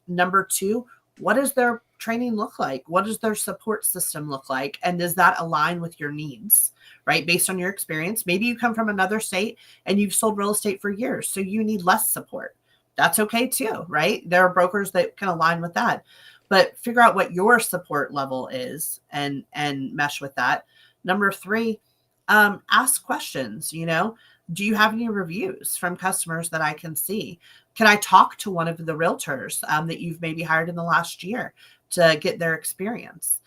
Number two, what does their training look like? What does their support system look like? And does that align with your needs, right? Based on your experience. Maybe you come from another state and you've sold real estate for years, so you need less support. That's okay too, right? There are brokers that can align with that. But figure out what your support level is and mesh with that. Number three, ask questions, do you have any reviews from customers that I can see? Can I talk to one of the realtors that you've maybe hired in the last year to get their experience?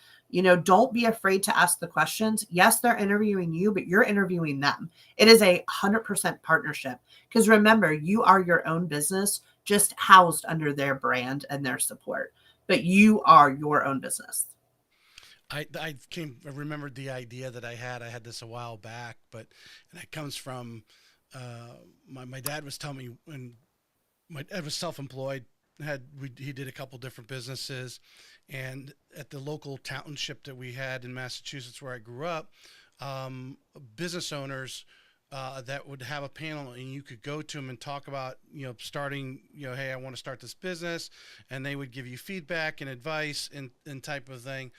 Don't be afraid to ask the questions. Yes, they're interviewing you, but you're interviewing them. It is 100% partnership, because remember, you are your own business, just housed under their brand and their support, but you are your own business. I remembered the idea that I had. I had this a while back, and it comes from my dad was telling me when my dad was self-employed. He did a couple different businesses, and at the local township that we had in Massachusetts where I grew up, business owners that would have a panel, and you could go to them and talk about starting, hey, I want to start this business, and they would give you feedback and advice and type of thing,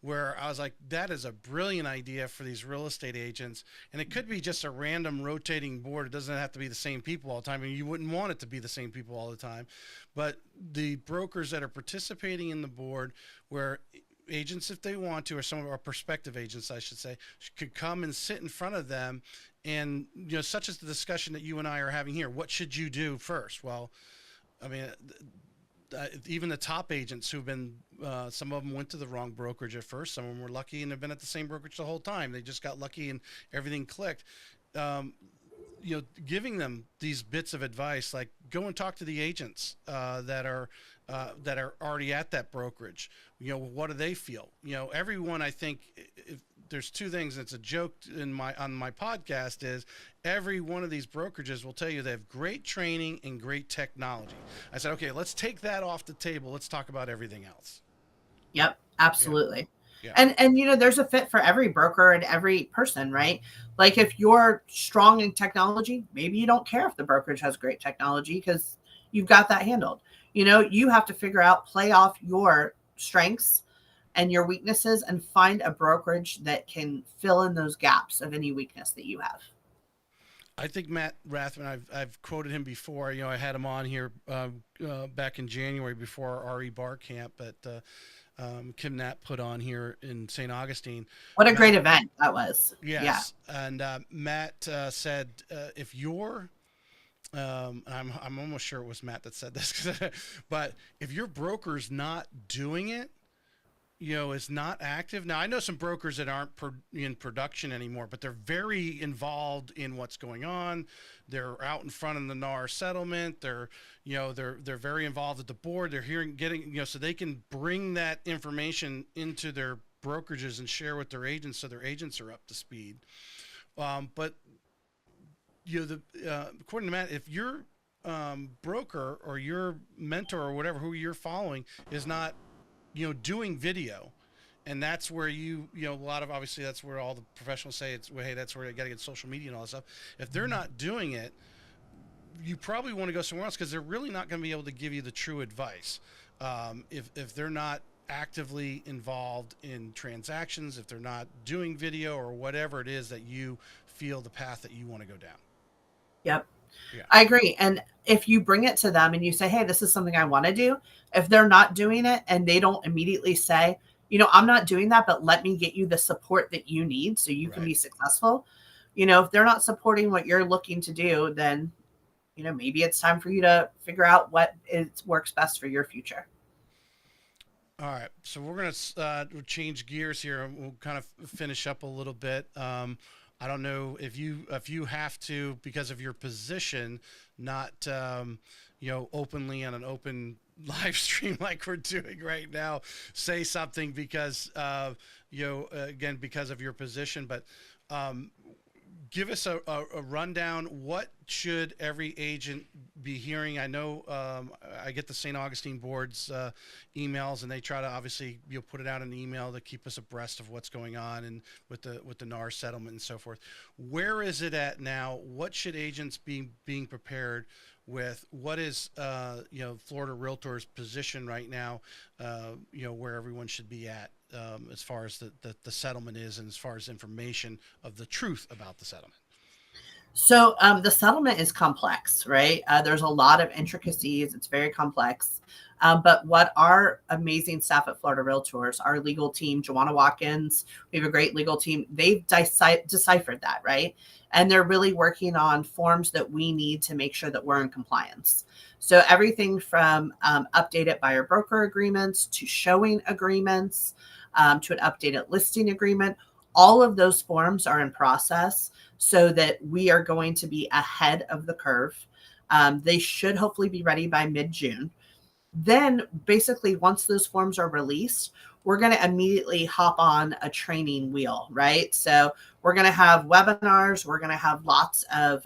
where I was like, that is a brilliant idea for these real estate agents. And it could be just a random rotating board. It doesn't have to be the same people all the time. I mean, you wouldn't want it to be the same people all the time. But the brokers that are participating in the board, where agents, if they want to, or some of our prospective agents, I should say, could come and sit in front of them. And, such as the discussion that you and I are having here, what should you do first? Well, I mean, even the top agents who've been, some of them went to the wrong brokerage at first. Some of them were lucky and have been at the same brokerage the whole time. They just got lucky and everything clicked. Um, Giving them these bits of advice, like go and talk to the agents that are already at that brokerage. What do they feel? Everyone. I think if there's two things. It's a joke on my podcast is every one of these brokerages will tell you they have great training and great technology. I said, okay, let's take that off the table. Let's talk about everything else. Yep, Yeah. absolutely. Yeah. And there's a fit for every broker and every person, right? Like if you're strong in technology, maybe you don't care if the brokerage has great technology because you've got that handled. You have to figure out, play off your strengths and your weaknesses and find a brokerage that can fill in those gaps of any weakness that you have. I think Matt Rathman, I've quoted him before. I had him on here back in January before our RE Bar Camp at Kim Knapp put on here in St. Augustine. What a great Matt, event that was. Yeah. yes, and Matt said, if you're, I'm almost sure it was Matt that said this, but if your broker's not doing it, is not active. Now, I know some brokers that aren't in production anymore, but they're very involved in what's going on. They're out in front of the NAR settlement. They're very involved at the board. They're getting, so they can bring that information into their brokerages and share with their agents, so their agents are up to speed. But according to Matt, if your broker or your mentor or whatever who you're following is not doing video, and that's where a lot of, obviously that's where all the professionals say it's, well, hey, that's where you got to get social media and all that stuff. If they're not doing it, you probably want to go somewhere else, because they're really not going to be able to give you the true advice. If they're not actively involved in transactions, if they're not doing video or whatever it is that you feel the path that you want to go down. Yep. Yeah. I agree. And if you bring it to them and you say, hey, this is something I want to do, if they're not doing it and they don't immediately say, I'm not doing that, but let me get you the support that you need so you can be successful. If they're not supporting what you're looking to do, then, maybe it's time for you to figure out what works best for your future. All right, so we're gonna change gears here, and we'll kind of finish up a little bit. I don't know if you have to, because of your position, not openly on an open live stream like we're doing right now, say something because again, because of your position. But um, give us a rundown. What should every agent be hearing? I know I get the St. Augustine board's emails, and they try to obviously put it out in an email to keep us abreast of what's going on and with the NAR settlement and so forth. Where is it at now? What should agents be being prepared with? What is Florida Realtors' position right now? Where everyone should be at as far as the settlement is, and as far as information of the truth about the settlement. So the settlement is complex, right? There's a lot of intricacies. It's very complex. But what our amazing staff at Florida Realtors, our legal team, Joanna Watkins, we have a great legal team. They've deciphered that, right? And they're really working on forms that we need to make sure that we're in compliance. So everything from updated buyer broker agreements to showing agreements to an updated listing agreement, all of those forms are in process so that we are going to be ahead of the curve. They should hopefully be ready by mid-June. Then basically once those forms are released, we're going to immediately hop on a training wheel, right? So we're going to have webinars. We're going to have lots of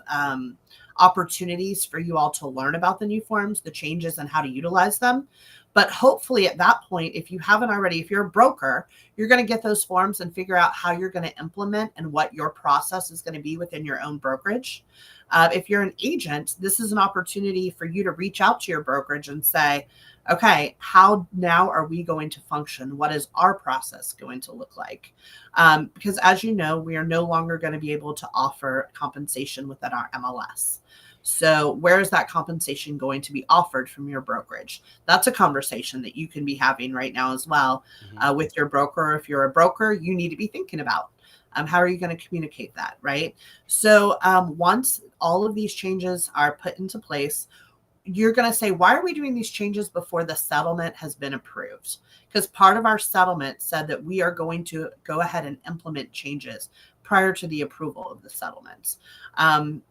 opportunities for you all to learn about the new forms, the changes, and how to utilize them. But hopefully at that point, if you haven't already, if you're a broker, you're going to get those forms and figure out how you're going to implement and what your process is going to be within your own brokerage. If you're an agent, this is an opportunity for you to reach out to your brokerage and say, okay, how now are we going to function? What is our process going to look like? Because as you know, we are no longer going to be able to offer compensation within our MLS. So where is that compensation going to be offered from your brokerage? That's a conversation that you can be having right now as well with your broker. If you're a broker, you need to be thinking about how are you going to communicate that, right? So once all of these changes are put into place, you're going to say, why are we doing these changes before the settlement has been approved? Because part of our settlement said that we are going to go ahead and implement changes prior to the approval of the settlements.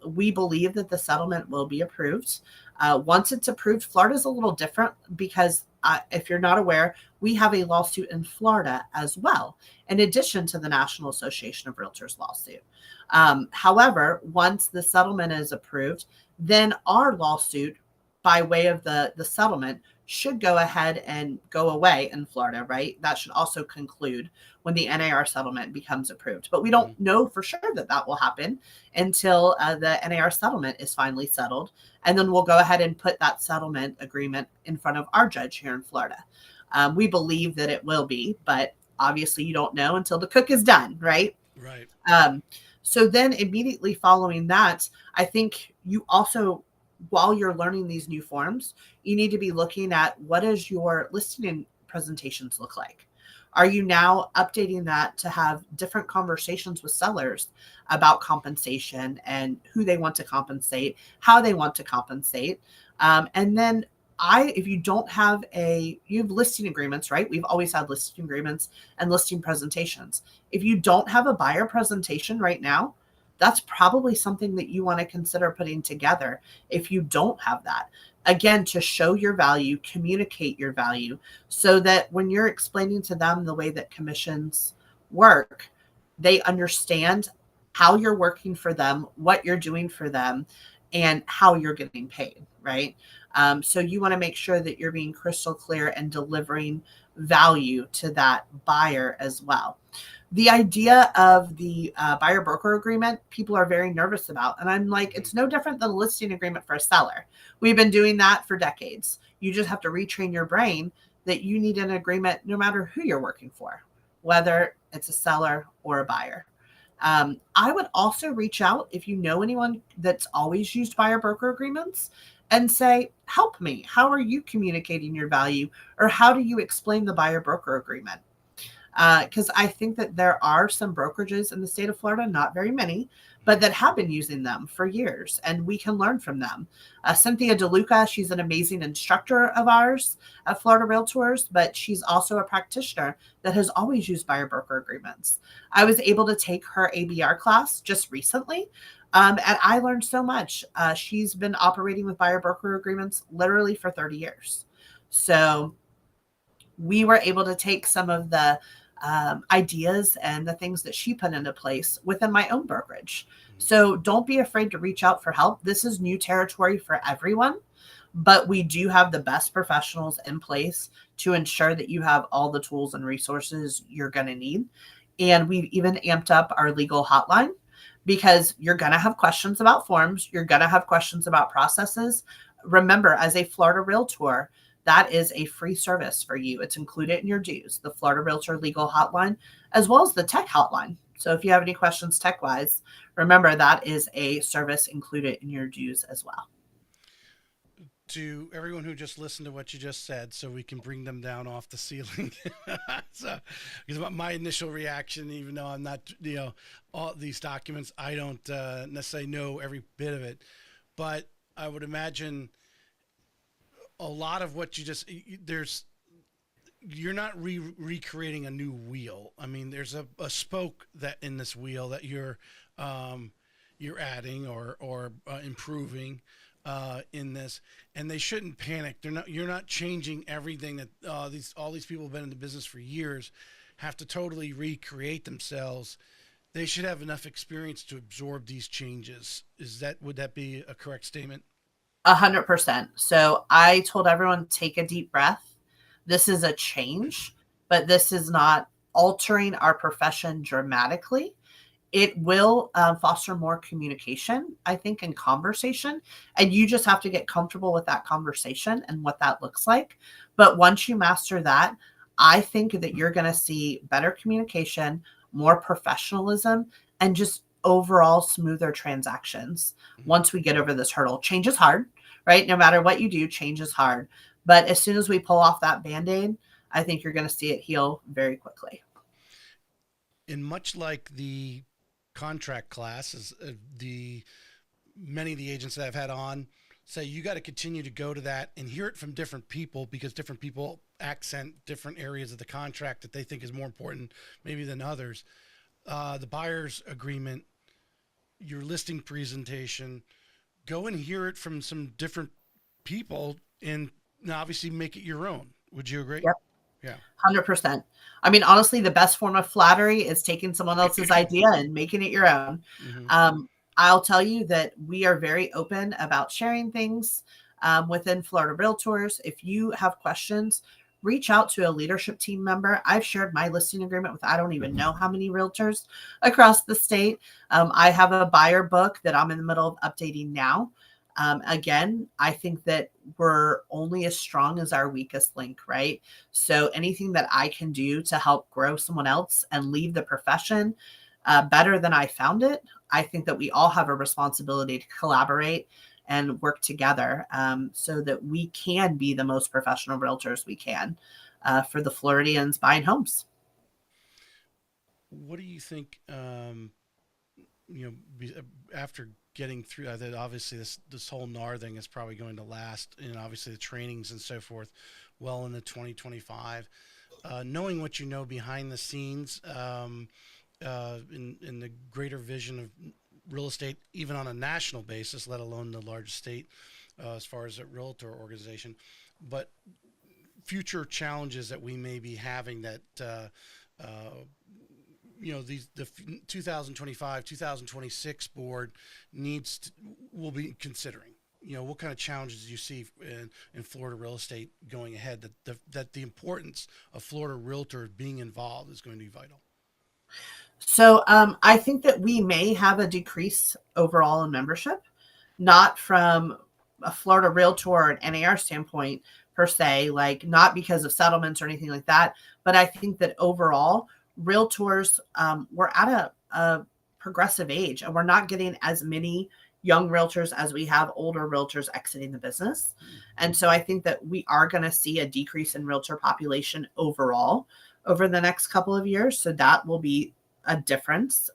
We believe that the settlement will be approved. Once it's approved, Florida is a little different because if you're not aware, we have a lawsuit in Florida as well, in addition to the National Association of Realtors lawsuit. However, once the settlement is approved, then our lawsuit by way of the settlement should go ahead and go away in Florida, right? That should also conclude when the NAR settlement becomes approved. But we don't know for sure that that will happen until the NAR settlement is finally settled. And then we'll go ahead and put that settlement agreement in front of our judge here in Florida. We believe that it will be, but obviously you don't know until the cook is done, right? Right. So then immediately following that, I think you also, while you're learning these new forms, you need to be looking at what does your listing and presentations look like? Are you now updating that to have different conversations with sellers about compensation and who they want to compensate, how they want to compensate? And then if you don't have you have listing agreements, right? We've always had listing agreements and listing presentations. If you don't have a buyer presentation right now, that's probably something that you want to consider putting together if you don't have that. Again, to show your value, communicate your value so that when you're explaining to them the way that commissions work, they understand how you're working for them, what you're doing for them, and how you're getting paid, right? So you want to make sure that you're being crystal clear and delivering value to that buyer as well. The idea of the buyer broker agreement, people are very nervous about. And I'm like, it's no different than a listing agreement for a seller. We've been doing that for decades. You just have to retrain your brain that you need an agreement no matter who you're working for, whether it's a seller or a buyer. I would also reach out if you know anyone that's always used buyer broker agreements and say, help me. How are you communicating your value? Or how do you explain the buyer broker agreement? Because I think that there are some brokerages in the state of Florida, not very many, but that have been using them for years, and we can learn from them. Cynthia DeLuca, she's an amazing instructor of ours at Florida Realtors, but she's also a practitioner that has always used buyer broker agreements. I was able to take her ABR class just recently, and I learned so much. She's been operating with buyer broker agreements literally for 30 years. So we were able to take some of the ideas and the things that she put into place within my own brokerage. So don't be afraid to reach out for help. This is new territory for everyone, but we do have the best professionals in place to ensure that you have all the tools and resources you're going to need. And we've even amped up our legal hotline, because you're going to have questions about forms. You're going to have questions about processes. Remember, as a Florida Realtor, that is a free service for you. It's included in your dues, the Florida Realtor Legal Hotline, as well as the tech hotline. So if you have any questions tech-wise, remember that is a service included in your dues as well. To everyone who just listened to what you just said, so we can bring them down off the ceiling. So, because my initial reaction, even though I'm not, all these documents, I don't necessarily know every bit of it, but I would imagine a lot of what you're not recreating a new wheel. I mean, there's a spoke that in this wheel that you're adding or improving in this, and they shouldn't panic. You're not changing everything that all these people have been in the business for years have to totally recreate themselves. They should have enough experience to absorb these changes. Would that be a correct statement? 100%. So I told everyone, take a deep breath. This is a change, but this is not altering our profession dramatically. It will foster more communication, I think, and conversation. And you just have to get comfortable with that conversation and what that looks like. But once you master that, I think that you're going to see better communication, more professionalism, and just overall smoother transactions once we get over this hurdle. Change is hard, right? No matter what you do, change is hard. But as soon as we pull off that Band-Aid, I think you're going to see it heal very quickly. And much like the contract classes, many of the agents that I've had on say you got to continue to go to that and hear it from different people, because different people accent different areas of the contract that they think is more important maybe than others. The buyer's agreement, your listing presentation, go and hear it from some different people and obviously make it your own. Would you agree? Yep. Yeah. 100%. I mean, honestly, the best form of flattery is taking someone else's idea and making it your own. Mm-hmm. I'll tell you that we are very open about sharing things within Florida Realtors. If you have questions, reach out to a leadership team member. I've shared my listing agreement with I don't even know how many realtors across the state. I have a buyer book that I'm in the middle of updating now. Again, I think that we're only as strong as our weakest link, right? So anything that I can do to help grow someone else and leave the profession better than I found it, I think that we all have a responsibility to collaborate and work together so that we can be the most professional realtors we can for the Floridians buying homes. What do you think, after getting through that, obviously this whole NAR thing is probably going to last, and obviously the trainings and so forth well into 2025, knowing what you know behind the scenes in the greater vision of real estate, even on a national basis, let alone the largest state as far as a realtor organization, but future challenges that we may be having that the 2025 2026 board will be considering. What kind of challenges do you see in Florida real estate going ahead, that the importance of Florida realtor being involved is going to be vital? So I think that we may have a decrease overall in membership, not from a Florida Realtor or an NAR standpoint per se, like not because of settlements or anything like that. But I think that overall, realtors, we're at a progressive age, and we're not getting as many young realtors as we have older realtors exiting the business. And so I think that we are going to see a decrease in realtor population overall. over the next couple of years. So that will be a difference.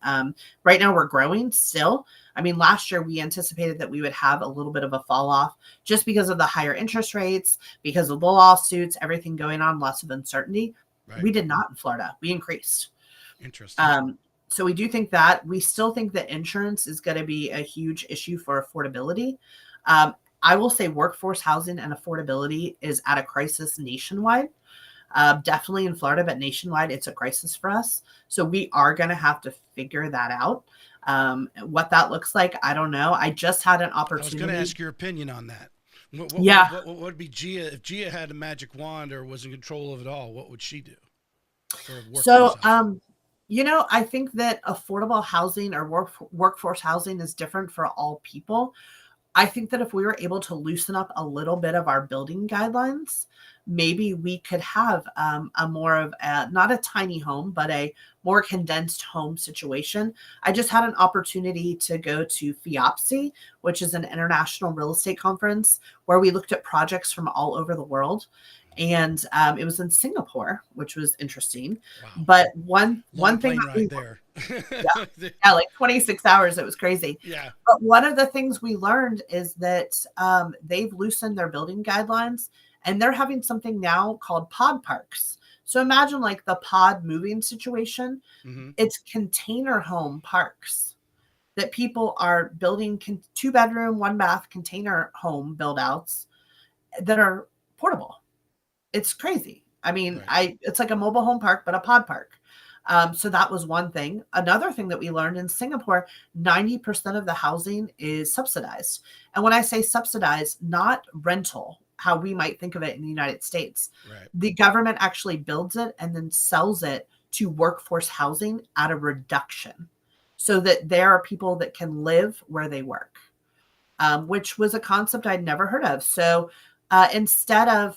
Right now we're growing still. I mean, last year we anticipated that we would have a little bit of a fall off just because of the higher interest rates, because of the lawsuits, everything going on, lots of uncertainty. Right. We did not in Florida. We increased. Interesting. So we do think that. We still think that insurance is going to be a huge issue for affordability. I will say workforce housing and affordability is at a crisis nationwide. Definitely in Florida, but nationwide, it's a crisis for us. So we are going to have to figure that out. What that looks like, I don't know. I just had an I was going to opportunity. ask your opinion on that. Yeah. What would be Gia if Gia had a magic wand or was in control of it all? What would she do for workforce So, housing? I think that affordable housing or workforce housing is different for all people. I think that if we were able to loosen up a little bit of our building guidelines, maybe we could have a more of not a tiny home, but a more condensed home situation. I just had an opportunity to go to FIAPSI, which is an international real estate conference where we looked at projects from all over the world. And it was in Singapore, which was interesting. Wow. But one Long thing plane that we ride there. yeah, like 26 hours. It was crazy. Yeah. But one of the things we learned is that they've loosened their building guidelines and they're having something now called pod parks. So imagine like the pod moving situation. Mm-hmm. It's container home parks that people are building 2-bedroom, 1-bath container home build outs that are portable. It's crazy. I mean, Right. it's like a mobile home park, but a pod park. So that was one thing. Another thing that we learned in Singapore, 90% of the housing is subsidized. And when I say subsidized, not rental, how we might think of it in the United States. Right. The government actually builds it and then sells it to workforce housing at a reduction so that there are people that can live where they work, which was a concept I'd never heard of. So instead of,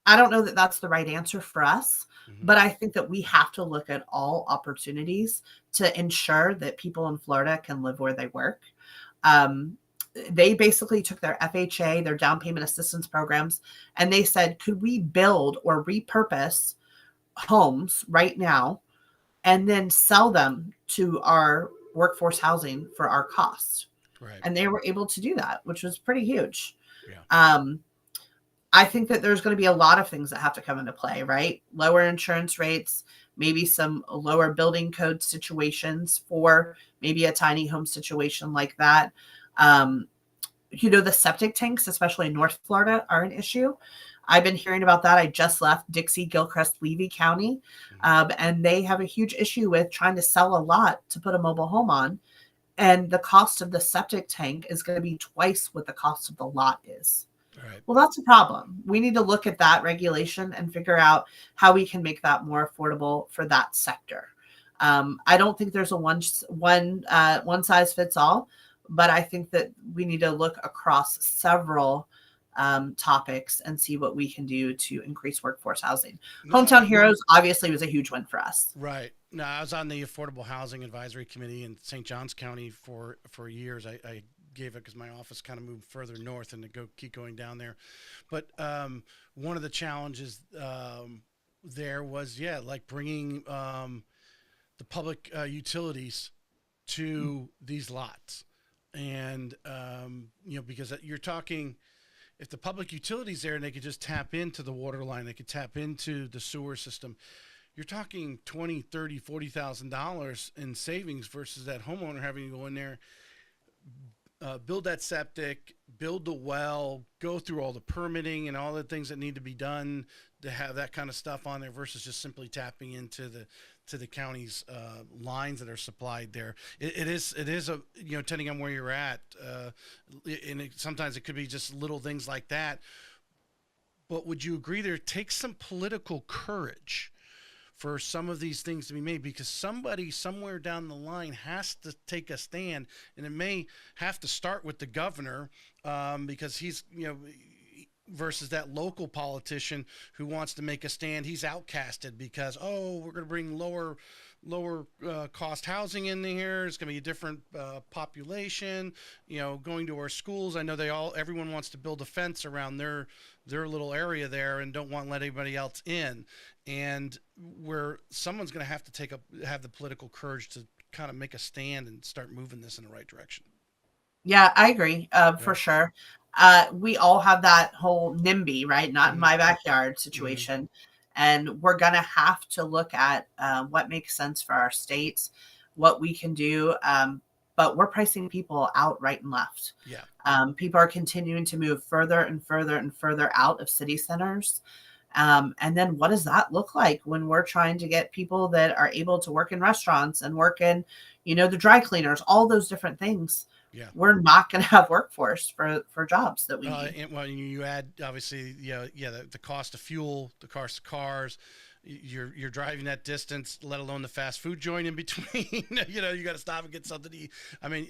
I don't know that that's the right answer for us, Mm-hmm. but I think that we have to look at all opportunities to ensure that people in Florida can live where they work. They basically took their FHA, their down payment assistance programs, and they said, could we build or repurpose homes right now and then sell them to our workforce housing for our cost? Right. And they were able to do that, which was pretty huge. Yeah. I think that there's going to be a lot of things that have to come into play, right? Lower insurance rates, maybe some lower building code situations for maybe a tiny home situation like that. The septic tanks, especially in North Florida, are an issue. I've been hearing about that. I just left Dixie, Gilchrist, Levy County, and they have a huge issue with trying to sell a lot to put a mobile home on. And the cost of the septic tank is going to be twice what the cost of the lot is. Right. Well, that's a problem. We need to look at that regulation and figure out how we can make that more affordable for that sector. I don't think there's a one size fits all, but I think that we need to look across several topics and see what we can do to increase workforce housing. Hometown Heroes obviously was a huge one for us. Right. No, I was on the Affordable Housing Advisory Committee in St. Johns County for years. I gave it because my office kind of moved further north and to keep going down there. But one of the challenges there was, like bringing the public utilities to these lots. And, because you're talking, if the public utilities there and they could just tap into the water line, they could tap into the sewer system, you're talking $20,000, $30,000, $40,000 in savings versus that homeowner having to go in there, build that septic, build the well, go through all the permitting and all the things that need to be done to have that kind of stuff on there versus just simply tapping into the county's lines that are supplied there. It is a, depending on where you're at, and sometimes it could be just little things like that. But would you agree there takes some political courage for some of these things to be made, because somebody somewhere down the line has to take a stand, and it may have to start with the governor, because he's, versus that local politician who wants to make a stand. He's outcasted because, oh, we're going to bring lower cost housing in here. It's going to be a different population, going to our schools. I know everyone wants to build a fence around their little area there and don't want to let anybody else in. And where someone's going to have to have the political courage to kind of make a stand and start moving this in the right direction. Yeah, I agree, for Yeah. sure. We all have that whole NIMBY, right? Not in Mm-hmm. my backyard Mm-hmm. situation. And we're going to have to look at what makes sense for our states, what we can do. But we're pricing people out right and left. Yeah. People are continuing to move further and further and further out of city centers. And then what does that look like when we're trying to get people that are able to work in restaurants and work in, the dry cleaners, all those different things? Yeah. We're not going to have workforce for jobs that we need. And, well, you add obviously, the cost of fuel, the cost of cars. You're driving that distance, let alone the fast food joint in between. You got to stop and get something to eat. I mean,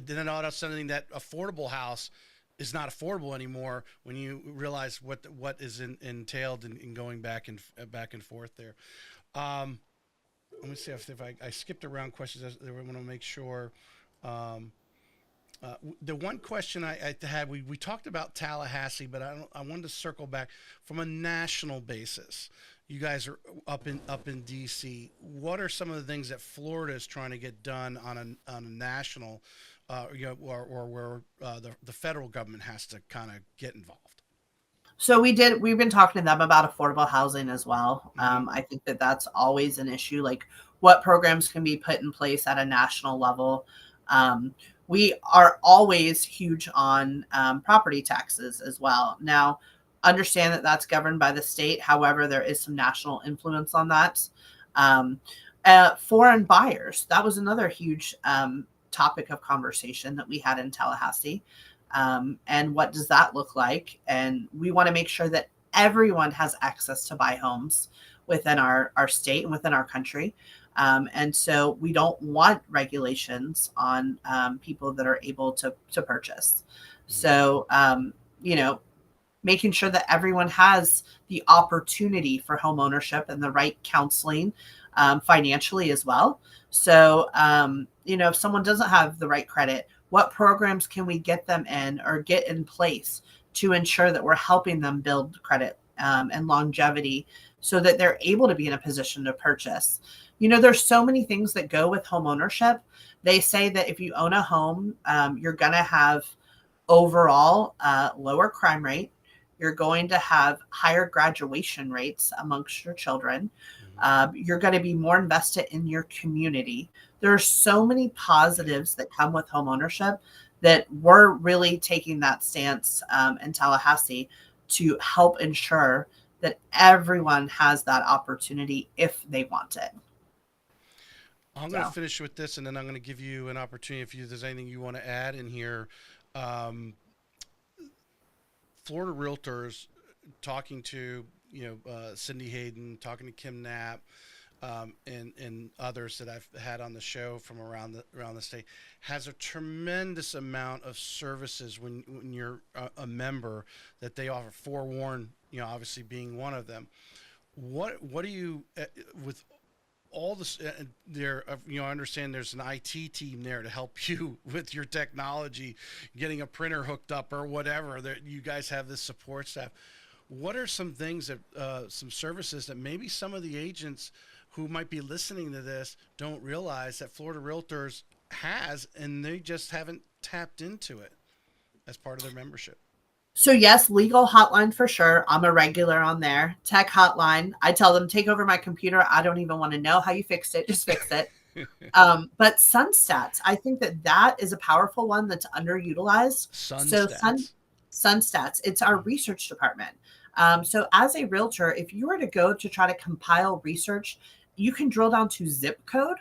then all of a sudden that affordable house is not affordable anymore when you realize what is entailed in going back and forth there. Let me see if I skipped around questions. I want to make sure. The one question I had, we talked about Tallahassee, but I wanted to circle back from a national basis. You guys are up in DC. What are some of the things that Florida is trying to get done on a national, or where the federal government has to kind of get involved? So we've been talking to them about affordable housing as well. I think that that's always an issue, like what programs can be put in place at a national level. We are always huge on property taxes as well. Now, understand that that's governed by the state. However, there is some national influence on that. Foreign buyers, that was another huge topic of conversation that we had in Tallahassee. And what does that look like? And we want to make sure that everyone has access to buy homes within our state and within our country. And so we don't want regulations on people that are able to purchase. So, making sure that everyone has the opportunity for home ownership and the right counseling financially as well. So, if someone doesn't have the right credit, what programs can we get them in or get in place to ensure that we're helping them build credit and longevity so that they're able to be in a position to purchase? There's so many things that go with home ownership. They say that if you own a home, you're going to have overall lower crime rate. You're going to have higher graduation rates amongst your children. You're going to be more invested in your community. There are so many positives that come with home ownership that we're really taking that stance in Tallahassee to help ensure that everyone has that opportunity if they want it. I'm going to finish with this, and then I'm going to give you an opportunity if there's anything you want to add in here. Florida Realtors, talking to Cindy Hayden, talking to Kim Knapp, and others that I've had on the show from around the state, has a tremendous amount of services when you're a member that they offer. Forewarn, obviously being one of them. What do you with all this there? I understand there's an IT team there to help you with your technology, getting a printer hooked up or whatever. That you guys have this support staff. What are some things that some services that maybe some of the agents who might be listening to this don't realize that Florida Realtors has, and they just haven't tapped into it as part of their membership? So yes, legal hotline for sure. I'm a regular on there. Tech hotline. I tell them, take over my computer. I don't even want to know how you fixed it. Just fix it. But SunStats, I think that is a powerful one that's underutilized. SunStats, it's our research department. So as a realtor, if you were to go to try to compile research, you can drill down to zip code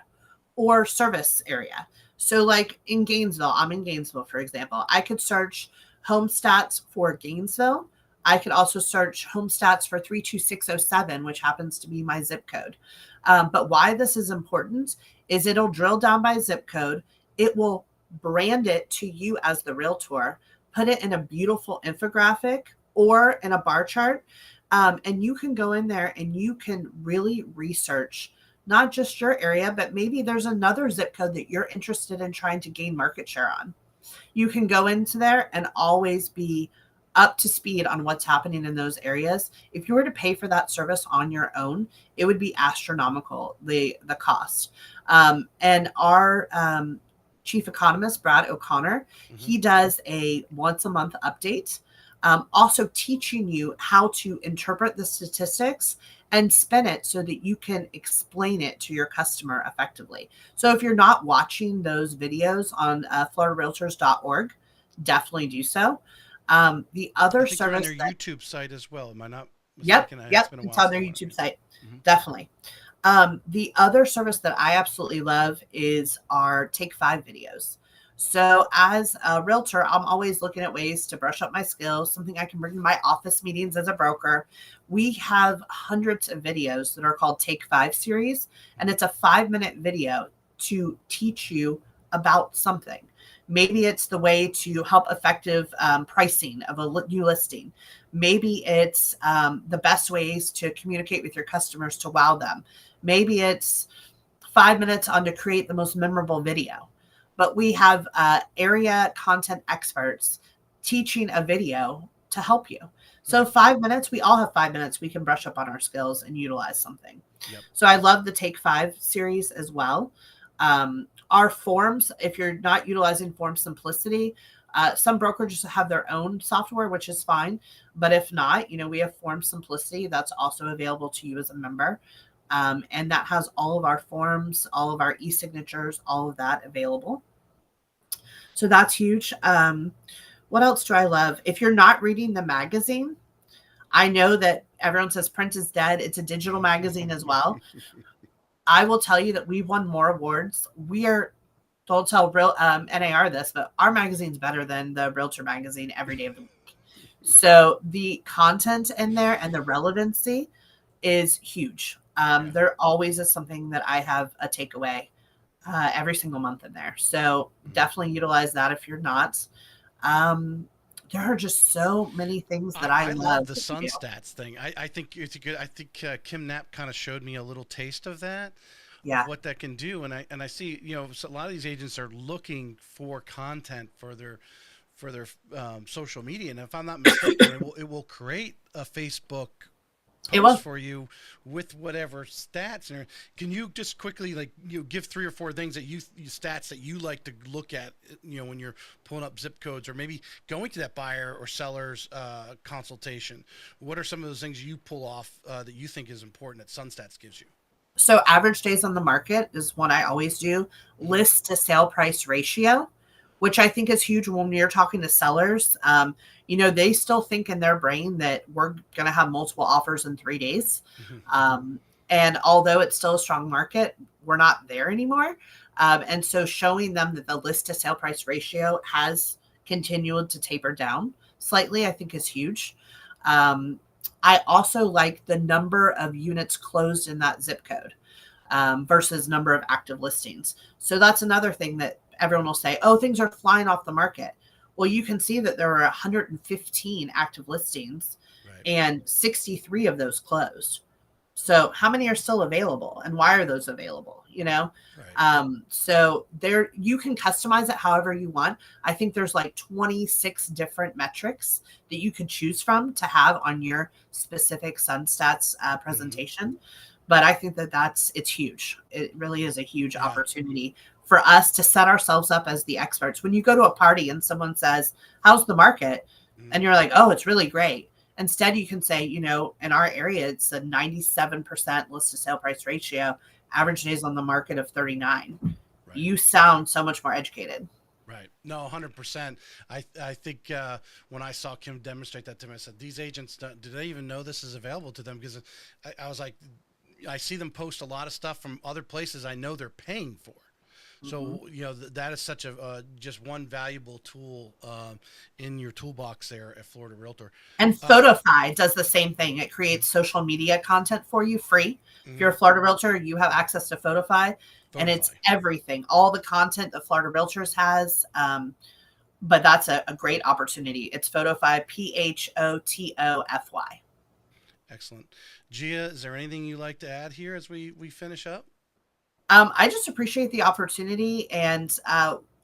or service area. So like in Gainesville, I'm in Gainesville, for example, I could search home stats for Gainesville. I could also search home stats for 32607, which happens to be my zip code. But why this is important is it'll drill down by zip code. It will brand it to you as the realtor, put it in a beautiful infographic or in a bar chart. And you can go in there and you can really research not just your area, but maybe there's another zip code that you're interested in trying to gain market share on. You can go into there and always be up to speed on what's happening in those areas. If you were to pay for that service on your own, it would be astronomical, the cost. And our chief economist, Brad O'Connor, he does a once a month update, also teaching you how to interpret the statistics and spin it so that you can explain it to your customer effectively. So if you're not watching those videos on floridarealtors.org, definitely do so. The other I think they're on service their YouTube site as well. Am I not Yep, mistaken? yep, It's been a it's while on since their I went YouTube on. site. Mm-hmm. Definitely. The other service that I absolutely love is our Take 5 videos. So as a realtor, I'm always looking at ways to brush up my skills, something I can bring to my office meetings as a broker. We have hundreds of videos that are called Take 5 series, and it's a 5-minute video to teach you about something. Maybe it's the way to help effective pricing of a new listing. Maybe it's the best ways to communicate with your customers to wow them. Maybe it's 5 minutes on to create the most memorable video. But we have area content experts teaching a video to help you. So 5 minutes, we all have 5 minutes. We can brush up on our skills and utilize something. Yep. So I love the Take 5 series as well. Our forms, if you're not utilizing Form Simplicity, some brokerages have their own software, which is fine. But if not, we have Form Simplicity that's also available to you as a member. And that has all of our forms, all of our e-signatures, all of that available. So that's huge. What else do I love? If you're not reading the magazine, I know that everyone says print is dead. It's a digital magazine as well. I will tell you that we've won more awards. Don't tell real NAR this, but our magazine's better than the Realtor magazine every day of the week. So the content in there and the relevancy is huge. There always is something that I have a takeaway every single month in there. So definitely utilize that if you're not. There are just so many things that I love love the that we Sun do. Stats thing. I think it's a good. I think Kim Knapp kind of showed me a little taste of that, Yeah. of what that can do. And I see, so a lot of these agents are looking for content for their social media. And if I'm not mistaken, it will create a Facebook It post was. for you with whatever stats. And can you just quickly give 3 or 4 things that you stats that you like to look at, when you're pulling up zip codes or maybe going to that buyer or seller's consultation? What are some of those things you pull off that you think is important that SunStats gives you? So average days on the market is what I always do. List to sale price ratio, which I think is huge when you're talking to sellers. They still think in their brain that we're going to have multiple offers in 3 days. And although it's still a strong market, we're not there anymore. And so showing them that the list to sale price ratio has continued to taper down slightly, I think is huge. I also like the number of units closed in that zip code versus number of active listings. So that's another thing that everyone will say, oh, things are flying off the market. Well, you can see that there are 115 active listings and 63 of those closed. So how many are still available and why are those available? So there, you can customize it however you want. I think there's like 26 different metrics that you could choose from to have on your specific SunStats presentation. But I think that it's huge. It really is a huge opportunity for us to set ourselves up as the experts. When you go to a party and someone says, how's the market? And you're like, oh, it's really great. Instead, you can say, in our area, it's a 97% list to sale price ratio, average days on the market of 39. You sound so much more educated. Right. No, 100%. I think when I saw Kim demonstrate that to me, I said, these agents, do they even know this is available to them? Because I was like, I see them post a lot of stuff from other places I know they're paying for. So, that is such a just one valuable tool in your toolbox there at Florida Realtor. And Photify does the same thing. It creates social media content for you free. If you're a Florida Realtor, you have access to Photify. And it's everything. All the content that Florida Realtors has, but that's a great opportunity. It's Photofy, Photofy. Excellent. Gia, is there anything you'd like to add here as we finish up? I just appreciate the opportunity, and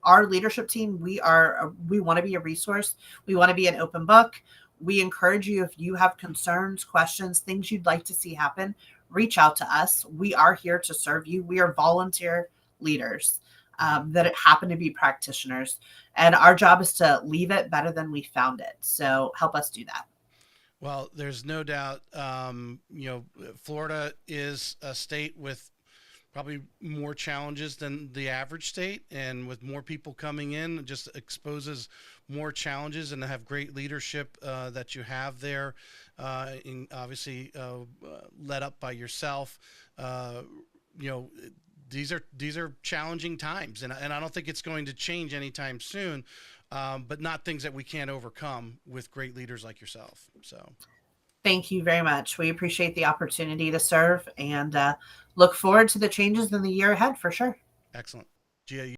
our leadership team. We want to be a resource. We want to be an open book. We encourage you, if you have concerns, questions, things you'd like to see happen, reach out to us. We are here to serve you. We are volunteer leaders that happen to be practitioners, and our job is to leave it better than we found it. So help us do that. Well, there's no doubt, Florida is a state with probably more challenges than the average state, and with more people coming in, it just exposes more challenges. And to have great leadership that you have there, obviously led up by yourself, you know, these are challenging times, and I don't think it's going to change anytime soon. But not things that we can't overcome with great leaders like yourself. So. Thank you very much. We appreciate the opportunity to serve, and look forward to the changes in the year ahead for sure. Excellent. Gia,